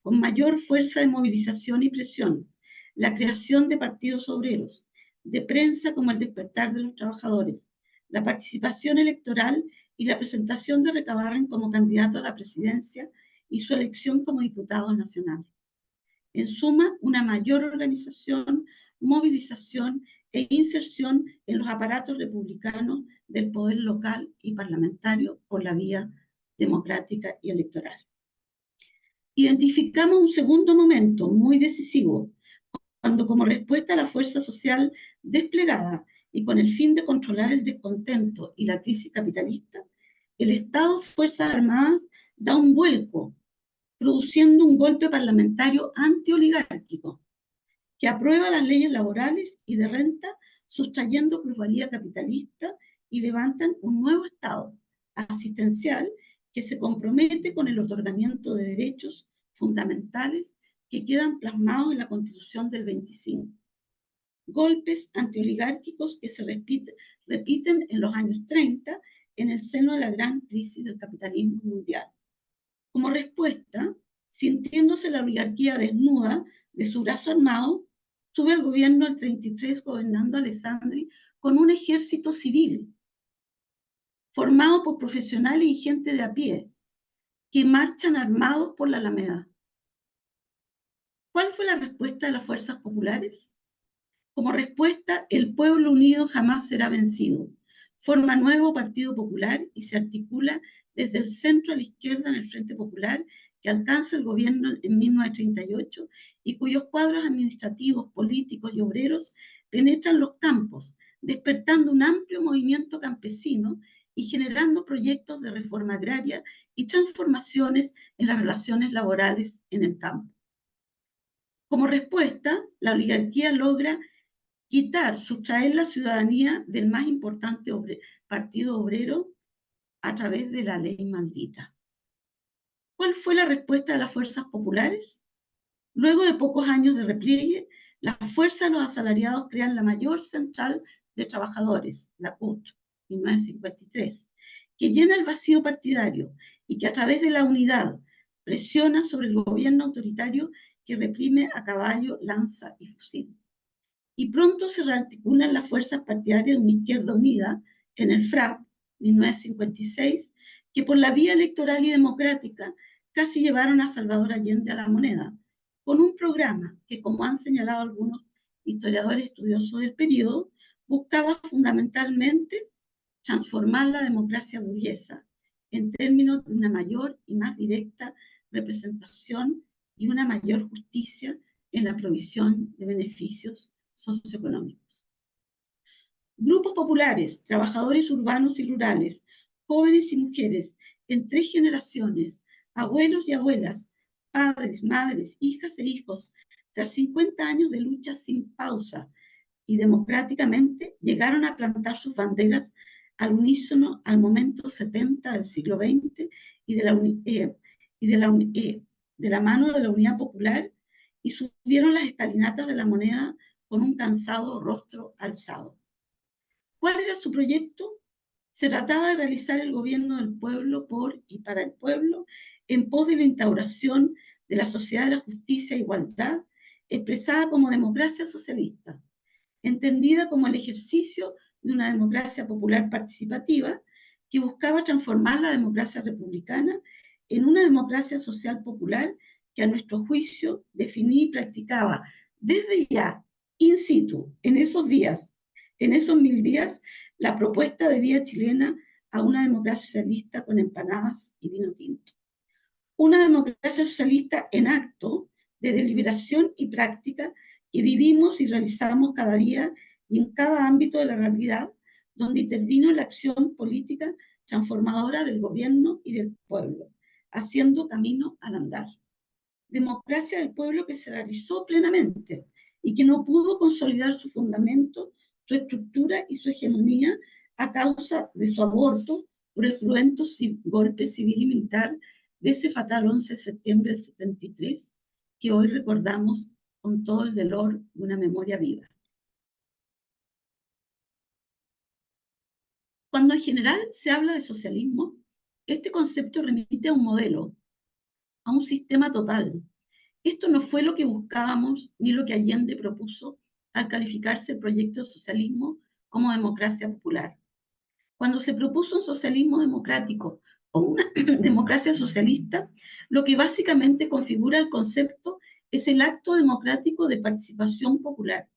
con mayor fuerza de movilización y presión, la creación de partidos obreros, de prensa como el Despertar de los Trabajadores, la participación electoral y la presentación de Recabarren como candidato a la presidencia y su elección como diputado nacional. En suma, una mayor organización, movilización e inserción en los aparatos republicanos del poder local y parlamentario por la vía democrática y electoral. Identificamos un segundo momento muy decisivo, cuando como respuesta a la fuerza social desplegada y con el fin de controlar el descontento y la crisis capitalista, el Estado Fuerzas Armadas da un vuelco, produciendo un golpe parlamentario antioligárquico, que aprueba las leyes laborales y de renta, sustrayendo plusvalía capitalista, y levantan un nuevo Estado asistencial que se compromete con el otorgamiento de derechos fundamentales que quedan plasmados en la Constitución del 25. Golpes antioligárquicos que se repiten en los años 30 en el seno de la gran crisis del capitalismo mundial. Como respuesta, sintiéndose la oligarquía desnuda de su brazo armado, sube el gobierno del 33 gobernando Alessandri con un ejército civil formado por profesionales y gente de a pie que marchan armados por la Alameda. ¿Cuál fue la respuesta de las fuerzas populares? Como respuesta, el pueblo unido jamás será vencido. Forma nuevo Partido Popular y se articula desde el centro a la izquierda en el Frente Popular, que alcanza el gobierno en 1938 y cuyos cuadros administrativos, políticos y obreros penetran los campos, despertando un amplio movimiento campesino y generando proyectos de reforma agraria y transformaciones en las relaciones laborales en el campo. Como respuesta, la oligarquía logra sustraer la ciudadanía del más importante partido obrero a través de la ley maldita. ¿Cuál fue la respuesta de las fuerzas populares? Luego de pocos años de repliegue, las fuerzas de los asalariados crean la mayor central de trabajadores, la CUT, 1953, que llena el vacío partidario y que a través de la unidad presiona sobre el gobierno autoritario que reprime a caballo, lanza y fusil. Y pronto se rearticulan las fuerzas partidarias de una izquierda unida en el FRAP, 1956, que por la vía electoral y democrática casi llevaron a Salvador Allende a la moneda, con un programa que, como han señalado algunos historiadores estudiosos del periodo, buscaba fundamentalmente transformar la democracia burguesa en términos de una mayor y más directa representación y una mayor justicia en la provisión de beneficios socioeconómicos. Grupos populares, trabajadores urbanos y rurales, jóvenes y mujeres, en 3 generaciones, abuelos y abuelas, padres, madres, hijas e hijos, tras 50 años de lucha sin pausa y democráticamente, llegaron a plantar sus banderas al unísono al momento 70 del siglo XX y de la mano de la Unidad Popular, y subieron las escalinatas de la moneda con un cansado rostro alzado. ¿Cuál era su proyecto? Se trataba de realizar el gobierno del pueblo por y para el pueblo, en pos de la instauración de la sociedad de la justicia e igualdad, expresada como democracia socialista, entendida como el ejercicio de una democracia popular participativa que buscaba transformar la democracia republicana en una democracia social popular que, a nuestro juicio, definía y practicaba desde ya, in situ, en esos días, en esos 1000 días, la propuesta de vía chilena a una democracia socialista con empanadas y vino tinto. Una democracia socialista en acto de deliberación y práctica que vivimos y realizamos cada día y en cada ámbito de la realidad, donde intervino la acción política transformadora del gobierno y del pueblo, haciendo camino al andar. democracia del pueblo que se realizó plenamente y que no pudo consolidar su fundamento, su estructura y su hegemonía a causa de su aborto por el cruento golpe civil y militar de ese fatal 11 de septiembre del 73, que hoy recordamos con todo el dolor de una memoria viva. Cuando en general se habla de socialismo, este concepto remite a un modelo, a un sistema total. Esto no fue lo que buscábamos ni lo que Allende propuso al calificarse el proyecto de socialismo como democracia popular. Cuando se propuso un socialismo democrático o una democracia socialista, lo que básicamente configura el concepto es el acto democrático de participación popular,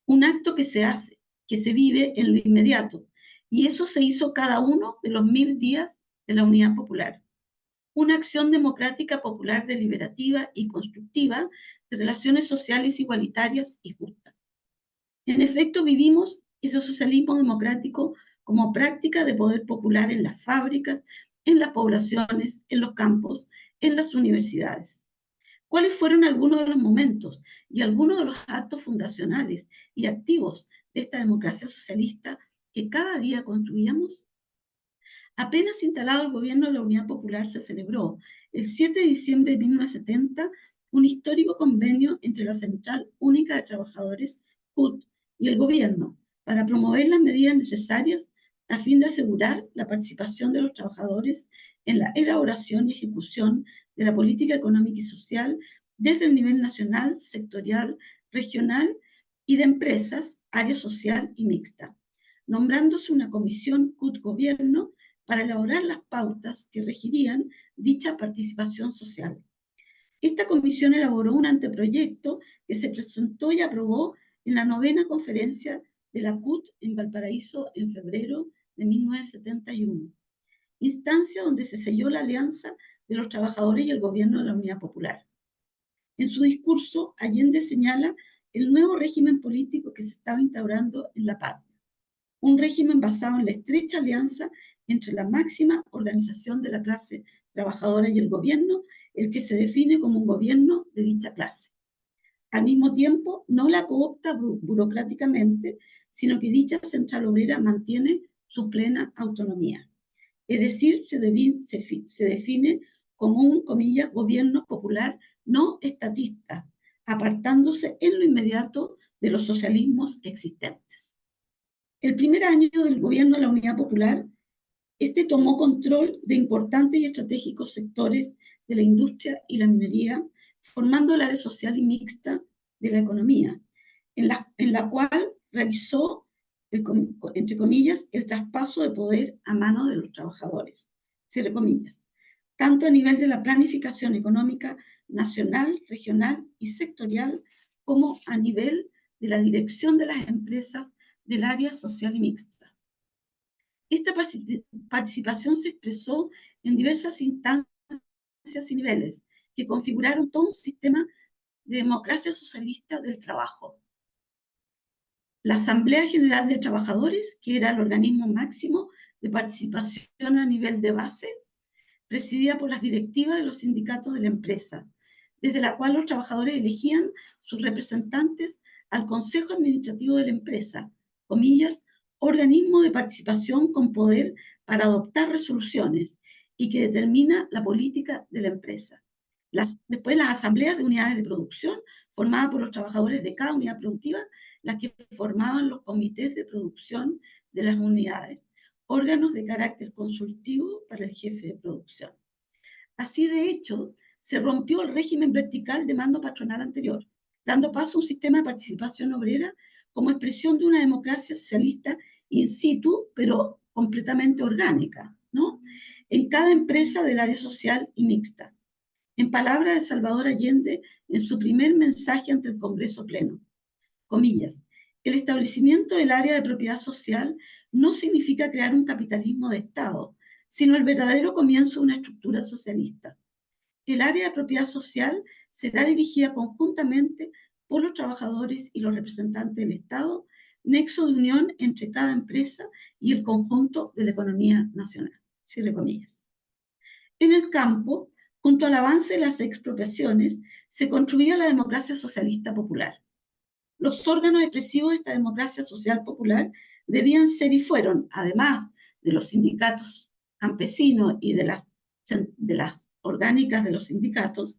un acto que se hace, que se vive en lo inmediato, y eso se hizo cada uno de los 1000 días de la Unidad Popular. Una acción democrática popular deliberativa y constructiva de relaciones sociales igualitarias y justas. En efecto, vivimos ese socialismo democrático como práctica de poder popular en las fábricas, en las poblaciones, en los campos, en las universidades. ¿Cuáles fueron algunos de los momentos y algunos de los actos fundacionales y activos de esta democracia socialista que cada día construíamos? Apenas instalado el gobierno de la Unidad Popular, se celebró el 7 de diciembre de 1970 un histórico convenio entre la Central Única de Trabajadores, CUT, y el gobierno para promover las medidas necesarias a fin de asegurar la participación de los trabajadores en la elaboración y ejecución de la política económica y social desde el nivel nacional, sectorial, regional y de empresas, área social y mixta, nombrándose una comisión CUT-Gobierno para elaborar las pautas que regirían dicha participación social. Esta comisión elaboró un anteproyecto que se presentó y aprobó en la 9ª conferencia de la CUT en Valparaíso en febrero de 1971, instancia donde se selló la alianza de los trabajadores y el gobierno de la Unidad Popular. En su discurso, Allende señala el nuevo régimen político que se estaba instaurando en la patria, un régimen basado en la estrecha alianza entre la máxima organización de la clase trabajadora y el gobierno, el que se define como un gobierno de dicha clase. Al mismo tiempo, no la coopta burocráticamente, sino que dicha central obrera mantiene su plena autonomía. Es decir, se define como un, comillas, gobierno popular no estatista, apartándose en lo inmediato de los socialismos existentes. El primer año del gobierno de la Unidad Popular, este tomó control de importantes y estratégicos sectores de la industria y la minería, formando el área social y mixta de la economía, en la cual realizó, entre comillas, el traspaso de poder a manos de los trabajadores, cierre comillas, tanto a nivel de la planificación económica nacional, regional y sectorial, como a nivel de la dirección de las empresas del área social y mixta. Esta participación se expresó en diversas instancias y niveles que configuraron todo un sistema de democracia socialista del trabajo. La Asamblea General de Trabajadores, que era el organismo máximo de participación a nivel de base, presidida por las directivas de los sindicatos de la empresa, desde la cual los trabajadores elegían sus representantes al Consejo Administrativo de la empresa, comillas, organismo de participación con poder para adoptar resoluciones y que determina la política de la empresa. Después las asambleas de unidades de producción, formadas por los trabajadores de cada unidad productiva, las que formaban los comités de producción de las unidades, órganos de carácter consultivo para el jefe de producción. Así, de hecho, se rompió el régimen vertical de mando patronal anterior, dando paso a un sistema de participación obrera como expresión de una democracia socialista in situ, pero completamente orgánica, ¿no?, en cada empresa del área social y mixta. En palabras de Salvador Allende, en su primer mensaje ante el Congreso Pleno, comillas, el establecimiento del área de propiedad social no significa crear un capitalismo de Estado, sino el verdadero comienzo de una estructura socialista. El área de propiedad social será dirigida conjuntamente por los trabajadores y los representantes del Estado, nexo de unión entre cada empresa y el conjunto de la economía nacional. Cierre comillas. En el campo, Junto al avance de las expropiaciones, se construía la democracia socialista popular. Los órganos expresivos de esta democracia social popular debían ser y fueron, además de los sindicatos campesinos y de las orgánicas de los sindicatos,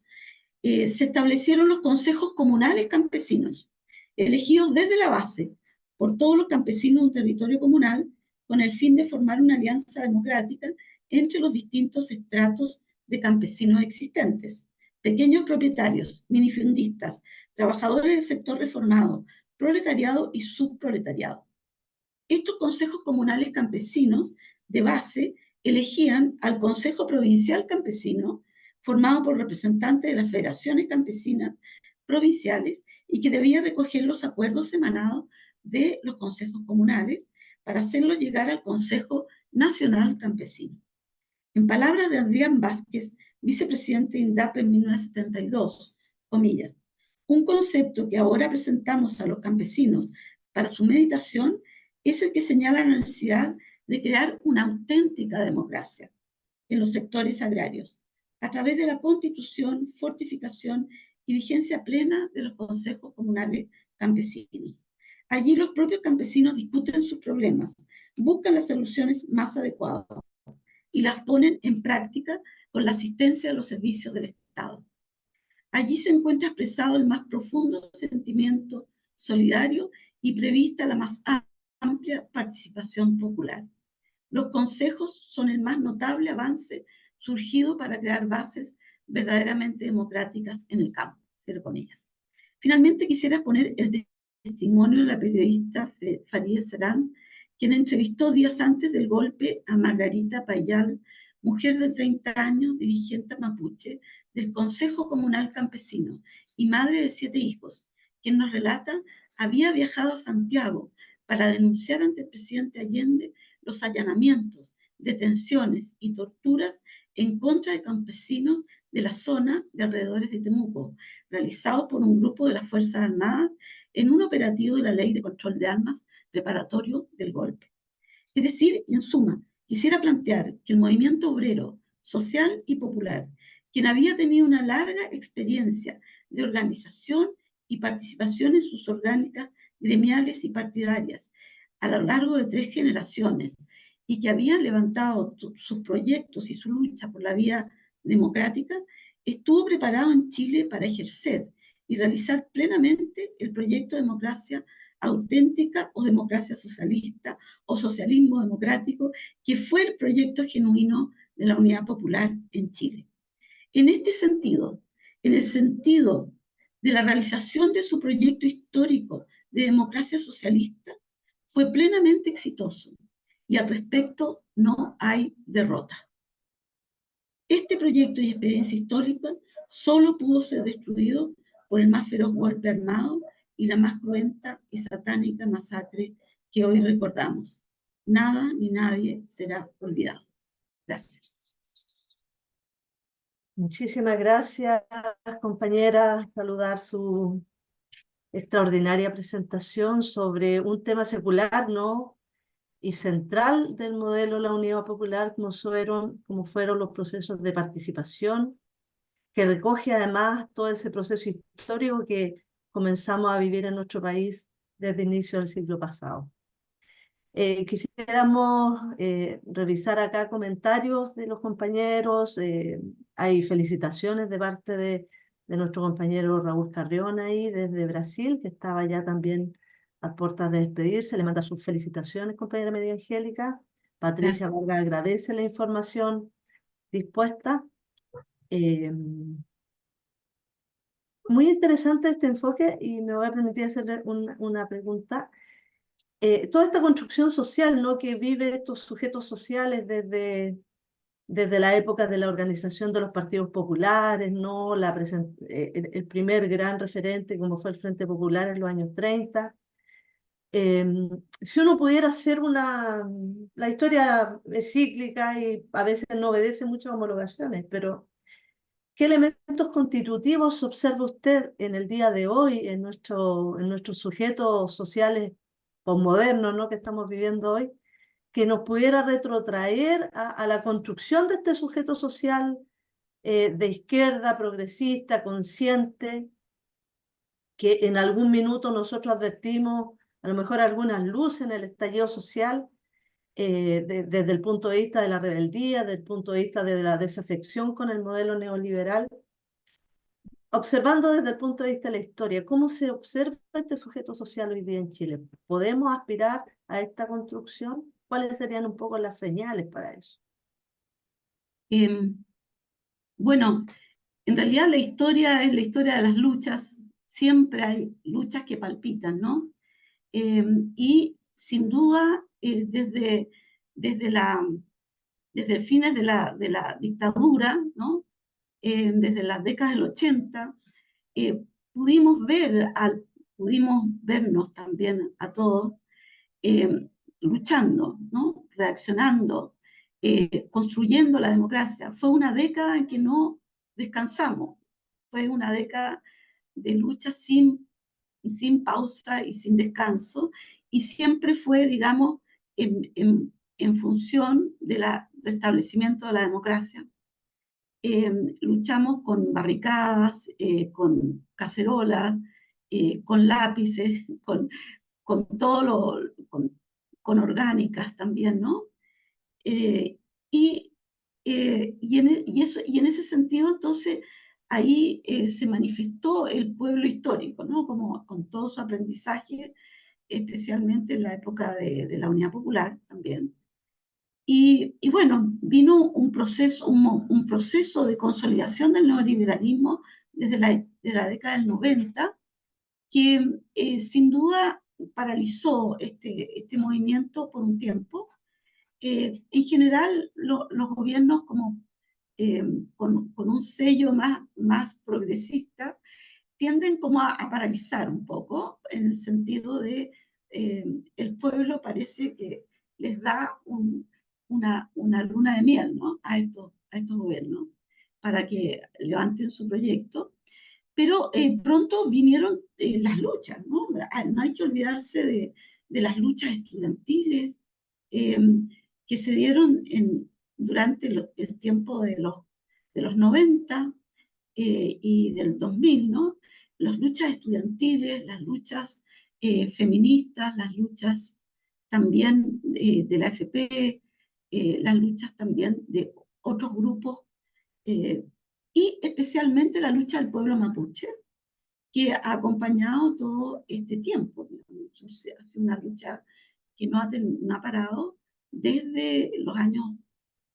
se establecieron los consejos comunales campesinos, elegidos desde la base por todos los campesinos de un territorio comunal, con el fin de formar una alianza democrática entre los distintos estratos de campesinos existentes, pequeños propietarios, minifundistas, trabajadores del sector reformado, proletariado y subproletariado. Estos consejos comunales campesinos de base elegían al Consejo Provincial Campesino, formado por representantes de las federaciones campesinas provinciales y que debía recoger los acuerdos emanados de los consejos comunales para hacerlos llegar al Consejo Nacional Campesino. En palabras de Adrián Vázquez, vicepresidente de INDAP en 1972, comillas, un concepto que ahora presentamos a los campesinos para su meditación es el que señala la necesidad de crear una auténtica democracia en los sectores agrarios, a través de la constitución, fortificación y vigencia plena de los consejos comunales campesinos. Allí los propios campesinos discuten sus problemas, buscan las soluciones más adecuadas y las ponen en práctica con la asistencia de los servicios del Estado. Allí se encuentra expresado el más profundo sentimiento solidario y prevista la más amplia participación popular. Los consejos son el más notable avance surgido para crear bases verdaderamente democráticas en el campo, cierro comillas. Finalmente quisiera poner el testimonio de la periodista Farideh Serán, quien entrevistó días antes del golpe a Margarita Payal, mujer de 30 años, dirigente mapuche del Consejo Comunal Campesino y madre de 7 hijos, quien nos relata había viajado a Santiago para denunciar ante el presidente Allende los allanamientos, detenciones y torturas en contra de campesinos de la zona de alrededores de Temuco, realizados por un grupo de las Fuerzas Armadas en un operativo de la Ley de Control de Armas preparatorio del golpe. Es decir, en suma, quisiera plantear que el movimiento obrero, social y popular, quien había tenido una larga experiencia de organización y participación en sus orgánicas gremiales y partidarias a lo largo de 3 generaciones y que había levantado sus proyectos y su lucha por la vía democrática, estuvo preparado en Chile para ejercer y realizar plenamente el proyecto de democracia auténtica o democracia socialista o socialismo democrático, que fue el proyecto genuino de la Unidad Popular en Chile. En este sentido, en el sentido de la realización de su proyecto histórico de democracia socialista, fue plenamente exitoso y al respecto no hay derrota. Este proyecto y experiencia histórica solo pudo ser destruido por el más feroz golpe armado y la más cruenta y satánica masacre que hoy recordamos. Nada ni nadie será olvidado. Gracias. Muchísimas gracias, compañera. Saludar su extraordinaria presentación sobre un tema secular, ¿no? Y central del modelo de la Unidad Popular, como fueron los procesos de participación, que recoge además todo ese proceso histórico que comenzamos a vivir en nuestro país desde el inicio del siglo pasado. Quisiéramos revisar acá comentarios de los compañeros. Hay felicitaciones de parte de nuestro compañero Raúl Carrión ahí desde Brasil, que estaba ya también a puertas de despedirse. Le manda sus felicitaciones, compañera María Angélica. Patricia Vargas agradece la información dispuesta. Muy interesante este enfoque y me voy a permitir hacerle una pregunta. Toda esta construcción social, ¿no?, que vive estos sujetos sociales desde la época de la organización de los partidos populares, ¿no? El primer gran referente como fue el Frente Popular en los años 30. Si uno pudiera hacer la historia es cíclica y a veces no obedece muchas homologaciones, pero ¿qué elementos constitutivos observa usted en el día de hoy, en nuestros sujetos sociales posmodernos, ¿no?, que estamos viviendo hoy, que nos pudiera retrotraer a la construcción de este sujeto social de izquierda, progresista, consciente, que en algún minuto nosotros advertimos a lo mejor algunas luces en el estallido social, desde el punto de vista de la rebeldía, desde el punto de vista de la desafección con el modelo neoliberal. Observando desde el punto de vista de la historia, ¿cómo se observa este sujeto social hoy día en Chile? ¿Podemos aspirar a esta construcción? ¿Cuáles serían un poco las señales para eso? Bueno, en realidad la historia es la historia de las luchas. Siempre hay luchas que palpitan, ¿no? Y sin duda, desde fines de la dictadura, ¿no? Desde las décadas del 80, pudimos vernos también a todos luchando, ¿no? Reaccionando, construyendo la democracia. Fue una década en que no descansamos, fue una década de lucha sin pausa y sin descanso, y siempre fue, digamos, en función del restablecimiento de la democracia. Luchamos con barricadas, con cacerolas, con lápices, con todo con orgánicas también, ¿no? Y en ese sentido, entonces, ahí se manifestó el pueblo histórico, ¿no? Como con todo su aprendizaje, especialmente en la época de la Unidad Popular también. Y bueno, vino un proceso de consolidación del neoliberalismo desde la década del 90, que sin duda paralizó este movimiento por un tiempo. En general, los gobiernos como con un sello más progresista tienden como a paralizar un poco, en el sentido de el pueblo parece que les da una luna de miel, ¿no? a estos gobiernos para que levanten su proyecto. Pero pronto vinieron las luchas, ¿no? No hay que olvidarse de las luchas estudiantiles que se dieron durante el tiempo de los 90 y del 2000, ¿no? Las luchas estudiantiles, las luchas feministas, las luchas también de la AFP, las luchas también de otros grupos, y especialmente la lucha del pueblo mapuche, que ha acompañado todo este tiempo. Ha sido una lucha que no ha parado desde los años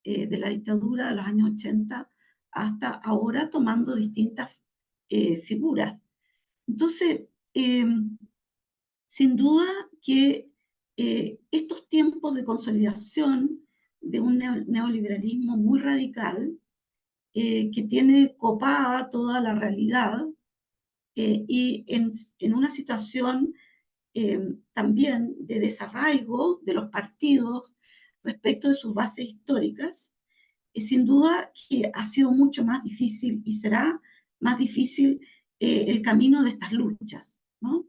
de la dictadura, de los años 80, hasta ahora, tomando distintas figuras. Entonces, sin duda que estos tiempos de consolidación de un neoliberalismo muy radical, que tiene copada toda la realidad, y en una situación también de desarraigo de los partidos respecto de sus bases históricas, sin duda que ha sido mucho más difícil y será más difícil el camino de estas luchas, ¿no?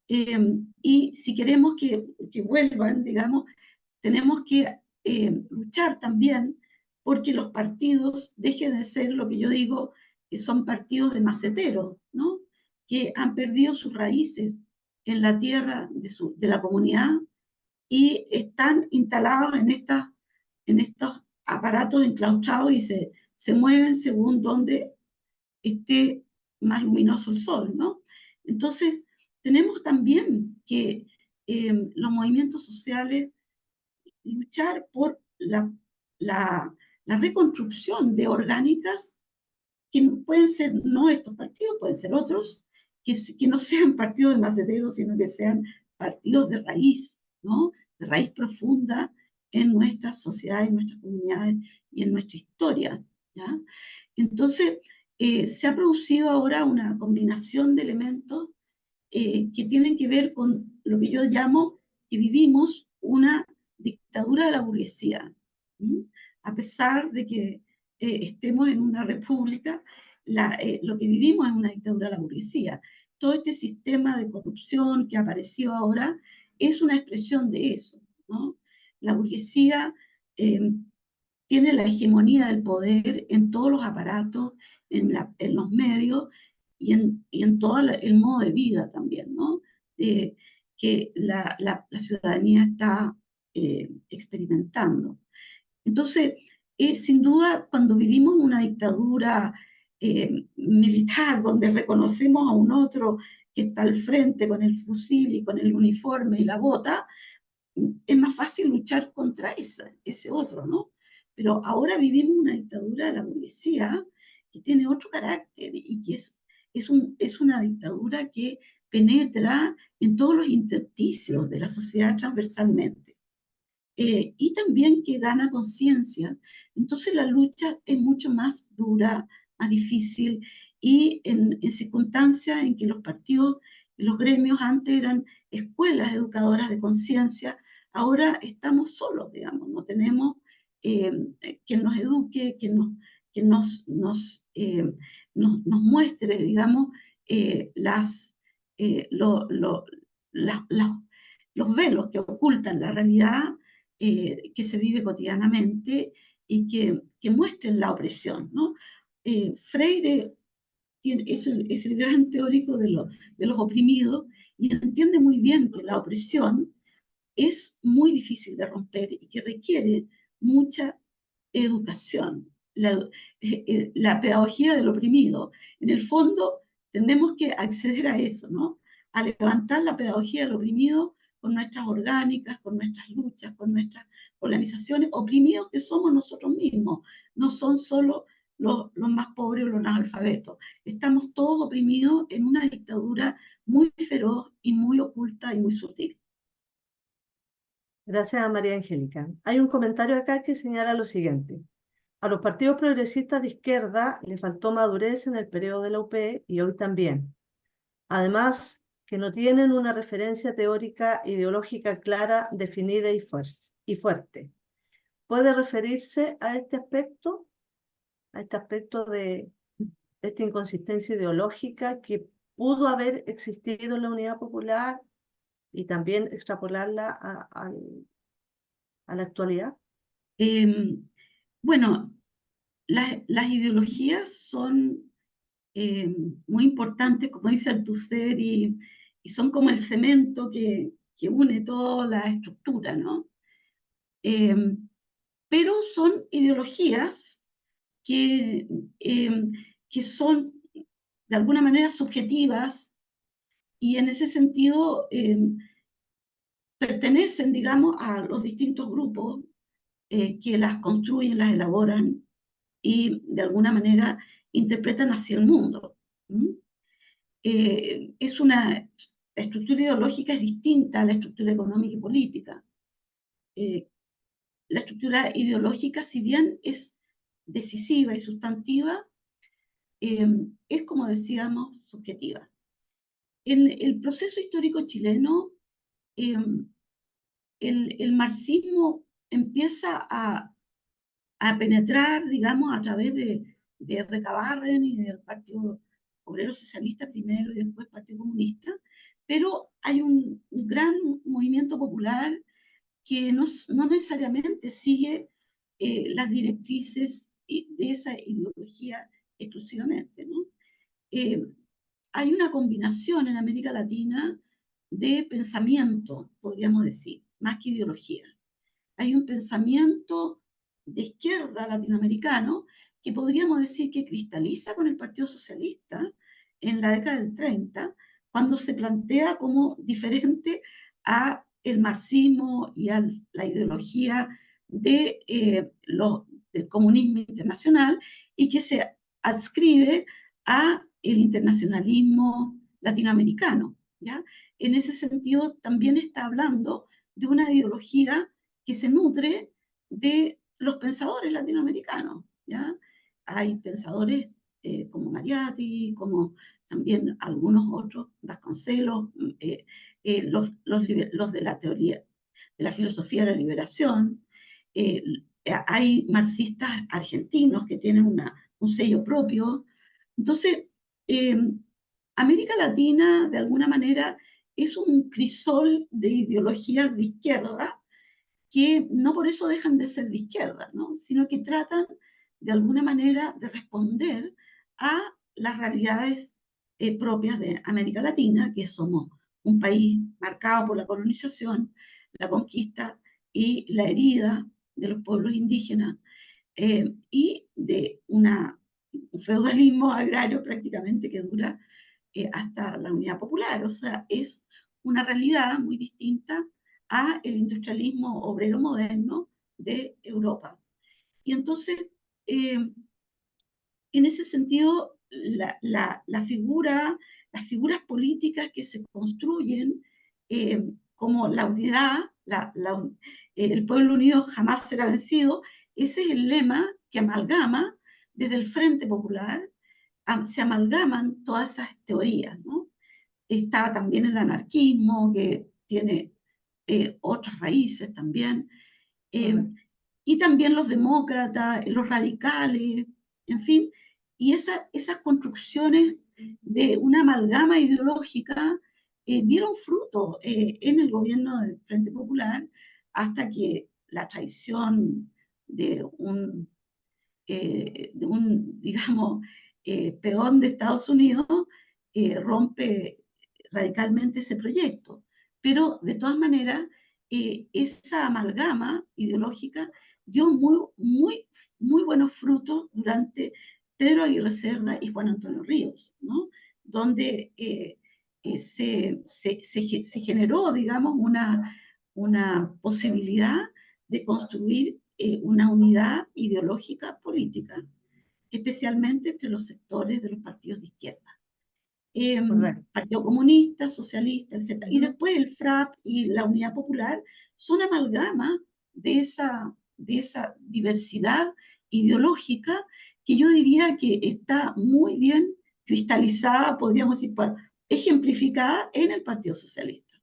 Y si queremos que vuelvan, digamos, tenemos que luchar también porque los partidos dejen de ser lo que yo digo, que son partidos de maceteros, ¿no? Que han perdido sus raíces en la tierra de la comunidad y están instalados en estos aparatos enclaustrados y se mueven según donde esté más luminoso el sol, ¿no? Entonces, tenemos también que los movimientos sociales luchar por la reconstrucción de orgánicas que pueden ser no estos partidos, pueden ser otros, que no sean partidos de maceteros, sino que sean partidos de raíz, ¿no? De raíz profunda en nuestras sociedades, en nuestras comunidades y en nuestra historia, ¿ya? Entonces, se ha producido ahora una combinación de elementos que tienen que ver con lo que yo llamo que vivimos una dictadura de la burguesía. ¿Mm? A pesar de que estemos en una república, lo que vivimos es una dictadura de la burguesía. Todo este sistema de corrupción que apareció ahora es una expresión de eso, ¿no? La burguesía tiene la hegemonía del poder en todos los aparatos, en los medios y en todo el modo de vida también, ¿no? Que la ciudadanía está experimentando. Entonces, sin duda, cuando vivimos una dictadura militar, donde reconocemos a un otro que está al frente con el fusil y con el uniforme y la bota, es más fácil luchar contra ese otro, ¿no? Pero ahora vivimos una dictadura de la burguesía que tiene otro carácter y que es una dictadura que penetra en todos los intersticios de la sociedad transversalmente. Y también que gana conciencia. Entonces la lucha es mucho más dura, más difícil, y en circunstancias en que los partidos y los gremios antes eran escuelas educadoras de conciencia, ahora estamos solos, digamos, no tenemos quien nos eduque, quien nos muestre, digamos, los velos que ocultan la realidad que se vive cotidianamente y que muestren la opresión, ¿no? Freire es el gran teórico de los oprimidos y entiende muy bien que la opresión es muy difícil de romper y que requiere mucha educación. La pedagogía del oprimido. En el fondo, tenemos que acceder a eso, ¿no? A levantar la pedagogía del oprimido con nuestras orgánicas, con nuestras luchas, con nuestras organizaciones, oprimidos que somos nosotros mismos. No son solo los más pobres o los analfabetos. Estamos todos oprimidos en una dictadura muy feroz y muy oculta y muy sutil. Gracias a María Angélica. Hay un comentario acá que señala lo siguiente. A los partidos progresistas de izquierda le faltó madurez en el periodo de la UP y hoy también. Además, que no tienen una referencia teórica ideológica clara, definida y fuerte. ¿Puede referirse a este aspecto? A este aspecto de esta inconsistencia ideológica que pudo haber existido en la Unidad Popular y también extrapolarla a la actualidad. Bueno, las ideologías son muy importantes, como dice Althusser, y son como el cemento que une toda la estructura, ¿no? Pero son ideologías que son de alguna manera subjetivas y en ese sentido pertenecen, digamos, a los distintos grupos que las construyen, las elaboran y de alguna manera interpretan hacia el mundo. La estructura ideológica es distinta a la estructura económica y política. La estructura ideológica, si bien es decisiva y sustantiva, es, como decíamos, subjetiva. En el proceso histórico chileno, el marxismo empieza a penetrar, digamos, a través de Recabarren y del Partido Obrero Socialista primero y después Partido Comunista, pero hay un gran movimiento popular que no necesariamente sigue las directrices de esa ideología exclusivamente, ¿no? Hay una combinación en América Latina de pensamiento, podríamos decir, más que ideología. Hay un pensamiento de izquierda latinoamericano que podríamos decir que cristaliza con el Partido Socialista en la década del 30, cuando se plantea como diferente a el marxismo y a la ideología del comunismo internacional y que se adscribe a el internacionalismo latinoamericano, ¿ya? En ese sentido, también está hablando de una ideología que se nutre de los pensadores latinoamericanos, ¿ya? Hay pensadores como Mariatti, como también algunos otros, Vasconcelos, los de la teoría, de la filosofía de la liberación. Hay marxistas argentinos que tienen un sello propio. Entonces, América Latina, de alguna manera, es un crisol de ideologías de izquierda que no por eso dejan de ser de izquierda, ¿no? Sino que tratan de alguna manera de responder a las realidades propias de América Latina, que somos un país marcado por la colonización, la conquista y la herida de los pueblos indígenas, y de un feudalismo agrario prácticamente que dura hasta la Unidad Popular. O sea, es una realidad muy distinta a el industrialismo obrero moderno de Europa. Y entonces, en ese sentido, las figuras políticas que se construyen como la unidad, el pueblo unido jamás será vencido, ese es el lema que amalgama desde el Frente Popular, se amalgaman todas esas teorías, ¿no? Está también el anarquismo, que tiene otras raíces también, y también los demócratas, los radicales, en fin, y esas construcciones de una amalgama ideológica dieron fruto en el gobierno del Frente Popular hasta que la traición de digamos, peón de Estados Unidos rompe radicalmente ese proyecto. Pero de todas maneras, esa amalgama ideológica dio muy buenos frutos durante Pedro Aguirre Cerda y Juan Antonio Ríos, ¿no? Donde se generó, digamos, una posibilidad de construir una unidad ideológica política, especialmente entre los sectores de los partidos de izquierda. Partido Comunista, Socialista, etc. Y después el FRAP y la Unidad Popular son amalgama de esa diversidad ideológica que yo diría que está muy bien cristalizada, podríamos decir, ejemplificada en el Partido Socialista.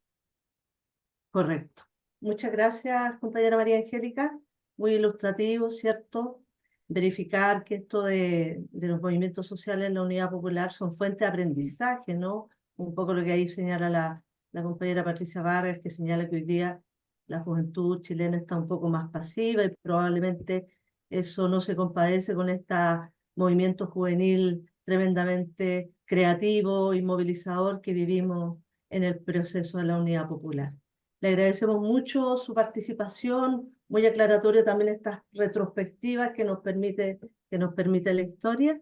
Correcto. Muchas gracias, compañera María Angélica. Muy ilustrativo, ¿cierto? Verificar que esto de los movimientos sociales en la Unidad Popular son fuente de aprendizaje, ¿no? Un poco lo que ahí señala la compañera Patricia Vargas, que señala que hoy día la juventud chilena está un poco más pasiva y probablemente eso no se compadece con este movimiento juvenil tremendamente creativo y movilizador que vivimos en el proceso de la Unidad Popular. Le agradecemos mucho su participación, muy aclaratorio también estas retrospectivas que nos permite la historia,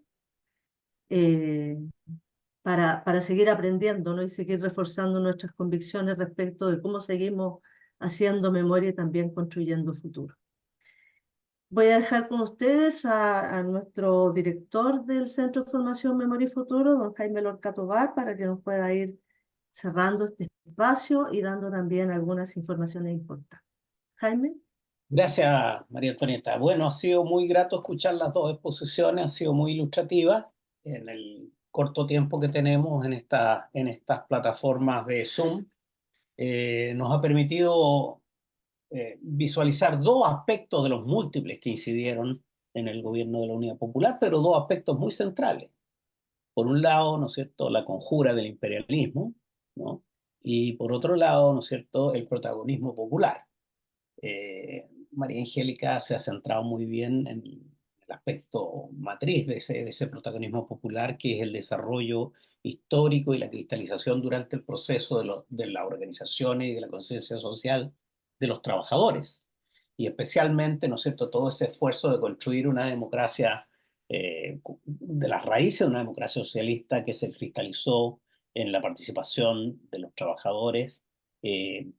para seguir aprendiendo, ¿no? Y seguir reforzando nuestras convicciones respecto de cómo seguimos haciendo memoria y también construyendo futuro. Voy a dejar con ustedes a nuestro director del Centro de Formación Memoria y Futuro, don Jaime Lorca Tovar, para que nos pueda ir cerrando este espacio y dando también algunas informaciones importantes. Jaime. Gracias, María Antonieta. Bueno, ha sido muy grato escuchar las dos exposiciones, han sido muy ilustrativas en el corto tiempo que tenemos en estas plataformas de Zoom. Nos ha permitido visualizar dos aspectos de los múltiples que incidieron en el gobierno de la Unidad Popular, pero dos aspectos muy centrales. Por un lado, ¿no es cierto?, la conjura del imperialismo, ¿no? Y por otro lado, ¿no es cierto?, el protagonismo popular. María Angélica se ha centrado muy bien en el aspecto matriz de ese protagonismo popular, que es el desarrollo histórico y la cristalización durante el proceso de las organizaciones y de la conciencia social de los trabajadores. Y especialmente, ¿no es cierto?, todo ese esfuerzo de construir una democracia, de las raíces de una democracia socialista que se cristalizó en la participación de los trabajadores,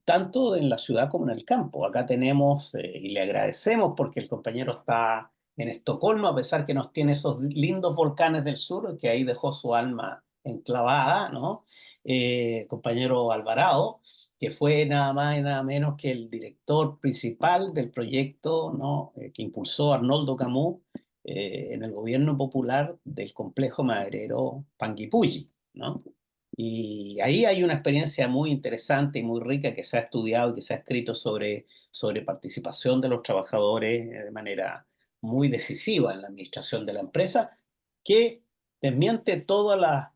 tanto en la ciudad como en el campo. Acá tenemos, y le agradecemos porque el compañero está en Estocolmo, a pesar que nos tiene esos lindos volcanes del sur, que ahí dejó su alma enclavada, ¿no? Compañero Alvarado, que fue nada más y nada menos que el director principal del proyecto, ¿no?, que impulsó Arnoldo Camus en el gobierno popular del complejo maderero Panguipulli, ¿no? Y ahí hay una experiencia muy interesante y muy rica que se ha estudiado y que se ha escrito sobre participación de los trabajadores de manera muy decisiva en la administración de la empresa, que desmiente todas las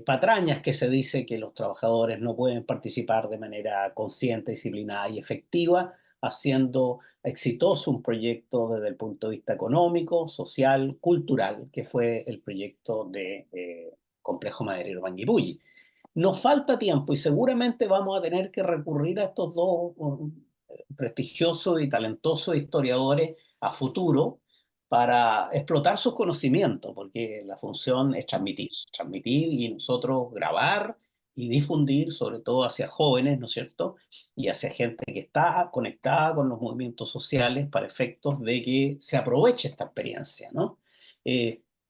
patrañas que se dice que los trabajadores no pueden participar de manera consciente, disciplinada y efectiva, haciendo exitoso un proyecto desde el punto de vista económico, social, cultural, que fue el proyecto de Complejo Maderero Panguipulli. Nos falta tiempo y seguramente vamos a tener que recurrir a estos dos prestigiosos y talentosos historiadores a futuro para explotar sus conocimientos, porque la función es transmitir y nosotros grabar y difundir, sobre todo hacia jóvenes, ¿no es cierto? Y hacia gente que está conectada con los movimientos sociales para efectos de que se aproveche esta experiencia, ¿no?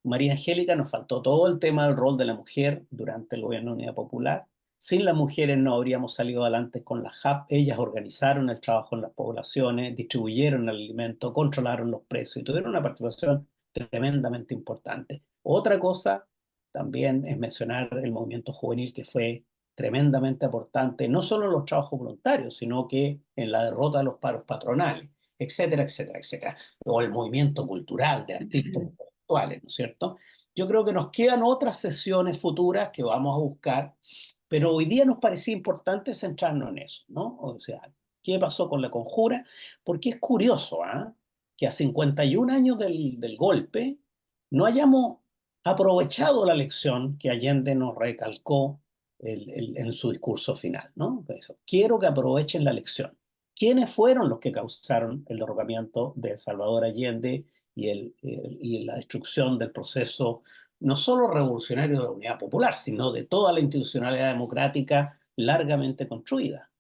María Angélica, nos faltó todo el tema del rol de la mujer durante el gobierno de Unidad Popular. Sin las mujeres no habríamos salido adelante con la JAP. Ellas organizaron el trabajo en las poblaciones, distribuyeron el alimento, controlaron los precios y tuvieron una participación tremendamente importante. Otra cosa también es mencionar el movimiento juvenil, que fue tremendamente importante, no solo en los trabajos voluntarios, sino que en la derrota de los paros patronales, etcétera, etcétera, etcétera. O el movimiento cultural de artistas intelectuales, ¿no es cierto? Yo creo que nos quedan otras sesiones futuras que vamos a buscar, pero hoy día nos parecía importante centrarnos en eso, ¿no? O sea, ¿qué pasó con la conjura? Porque es curioso, ¿eh? Que a 51 años del golpe no hayamos aprovechado la lección que Allende nos recalcó en su discurso final, ¿no? Eso. Quiero que aprovechen la lección. ¿Quiénes fueron los que causaron el derrocamiento de Salvador Allende y la destrucción del proceso no solo revolucionario de la Unidad Popular, sino de toda la institucionalidad democrática largamente construida,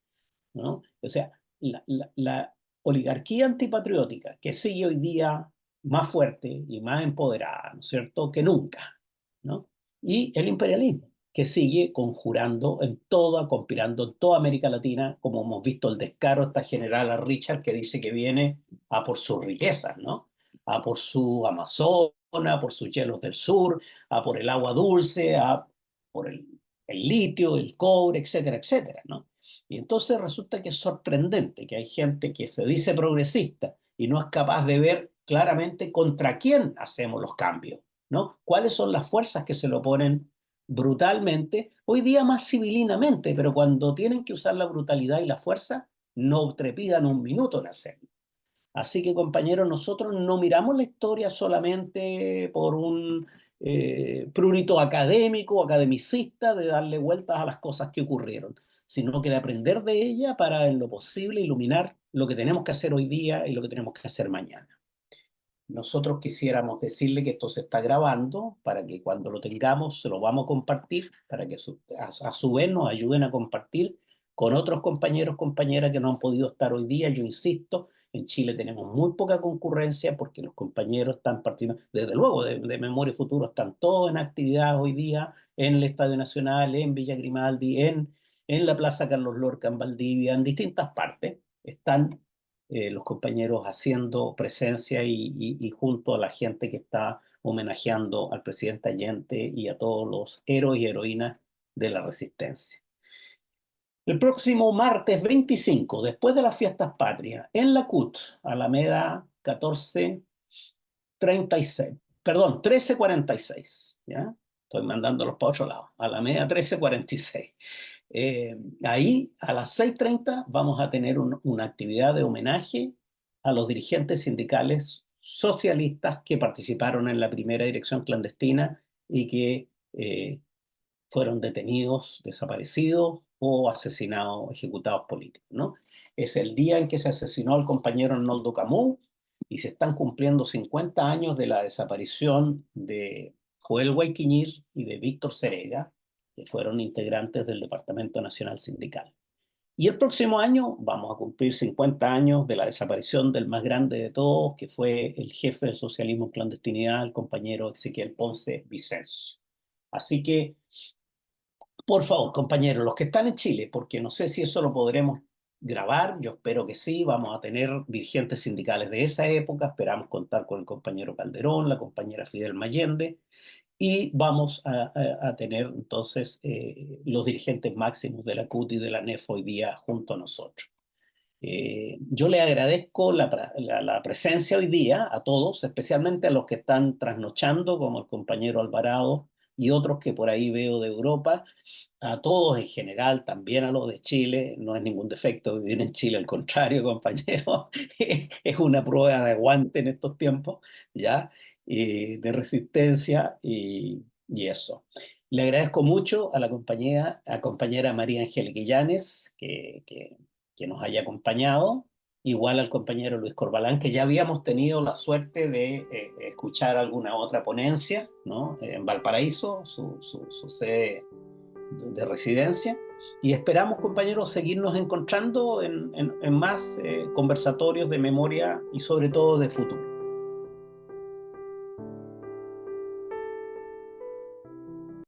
¿no? O sea, la oligarquía antipatriótica que sigue hoy día más fuerte y más empoderada, ¿no es cierto?, que nunca, ¿no? Y el imperialismo, que sigue conjurando conspirando en toda América Latina, como hemos visto el descaro de esta generala Richard, que dice que viene a por sus riquezas, ¿no? A por su Amazona, por sus hielos del sur, a por el agua dulce, a por el litio, el cobre, etcétera, etcétera, ¿no? Y entonces resulta que es sorprendente que hay gente que se dice progresista y no es capaz de ver claramente contra quién hacemos los cambios, ¿no? ¿Cuáles son las fuerzas que se lo oponen brutalmente, hoy día más civilinamente, pero cuando tienen que usar la brutalidad y la fuerza, no trepidan un minuto en hacerlo? Así que, compañeros, nosotros no miramos la historia solamente por un prurito académico, academicista, de darle vueltas a las cosas que ocurrieron, sino que de aprender de ella para, en lo posible, iluminar lo que tenemos que hacer hoy día y lo que tenemos que hacer mañana. Nosotros quisiéramos decirle que esto se está grabando para que cuando lo tengamos se lo vamos a compartir, para que a su vez nos ayuden a compartir con otros compañeros, compañeras que no han podido estar hoy día. Yo insisto, en Chile tenemos muy poca concurrencia porque los compañeros están partiendo, desde luego, de Memoria y Futuro, están todos en actividad hoy día en el Estadio Nacional, en Villa Grimaldi, en la Plaza Carlos Lorca, en Valdivia, en distintas partes. Están los compañeros haciendo presencia y junto a la gente que está homenajeando al presidente Allende y a todos los héroes y heroínas de la resistencia. El próximo martes 25, después de las fiestas patrias, en la CUT, Alameda 1346, ¿ya? Estoy mandándolos para otro lado, Alameda 1346. Ahí a las 6:30 vamos a tener una actividad de homenaje a los dirigentes sindicales socialistas que participaron en la primera dirección clandestina y que fueron detenidos, desaparecidos o asesinados, ejecutados políticos, ¿no? Es el día en que se asesinó al compañero Arnoldo Camus y se están cumpliendo 50 años de la desaparición de Joel Guayquiñir y de Víctor Cerega, que fueron integrantes del Departamento Nacional Sindical. Y el próximo año vamos a cumplir 50 años de la desaparición del más grande de todos, que fue el jefe del socialismo en clandestinidad, el compañero Ezequiel Ponce Vicencio. Así que, por favor, compañeros, los que están en Chile, porque no sé si eso lo podremos grabar, yo espero que sí, vamos a tener dirigentes sindicales de esa época, esperamos contar con el compañero Calderón, la compañera Fidel Mayende, y vamos a tener entonces los dirigentes máximos de la CUT y de la NEF hoy día junto a nosotros. Yo le agradezco la presencia hoy día a todos, especialmente a los que están trasnochando, como el compañero Alvarado y otros que por ahí veo de Europa, a todos en general, también a los de Chile. No es ningún defecto vivir en Chile, al contrario, compañero, es una prueba de aguante en estos tiempos, ¿ya? De resistencia y eso. Le agradezco mucho a la compañera María Angélica Illanes que nos haya acompañado, igual al compañero Luis Corbalán, que ya habíamos tenido la suerte de escuchar alguna otra ponencia, ¿no? En Valparaíso, su sede de residencia, y esperamos, compañeros, seguirnos encontrando en más conversatorios de memoria y sobre todo de futuro.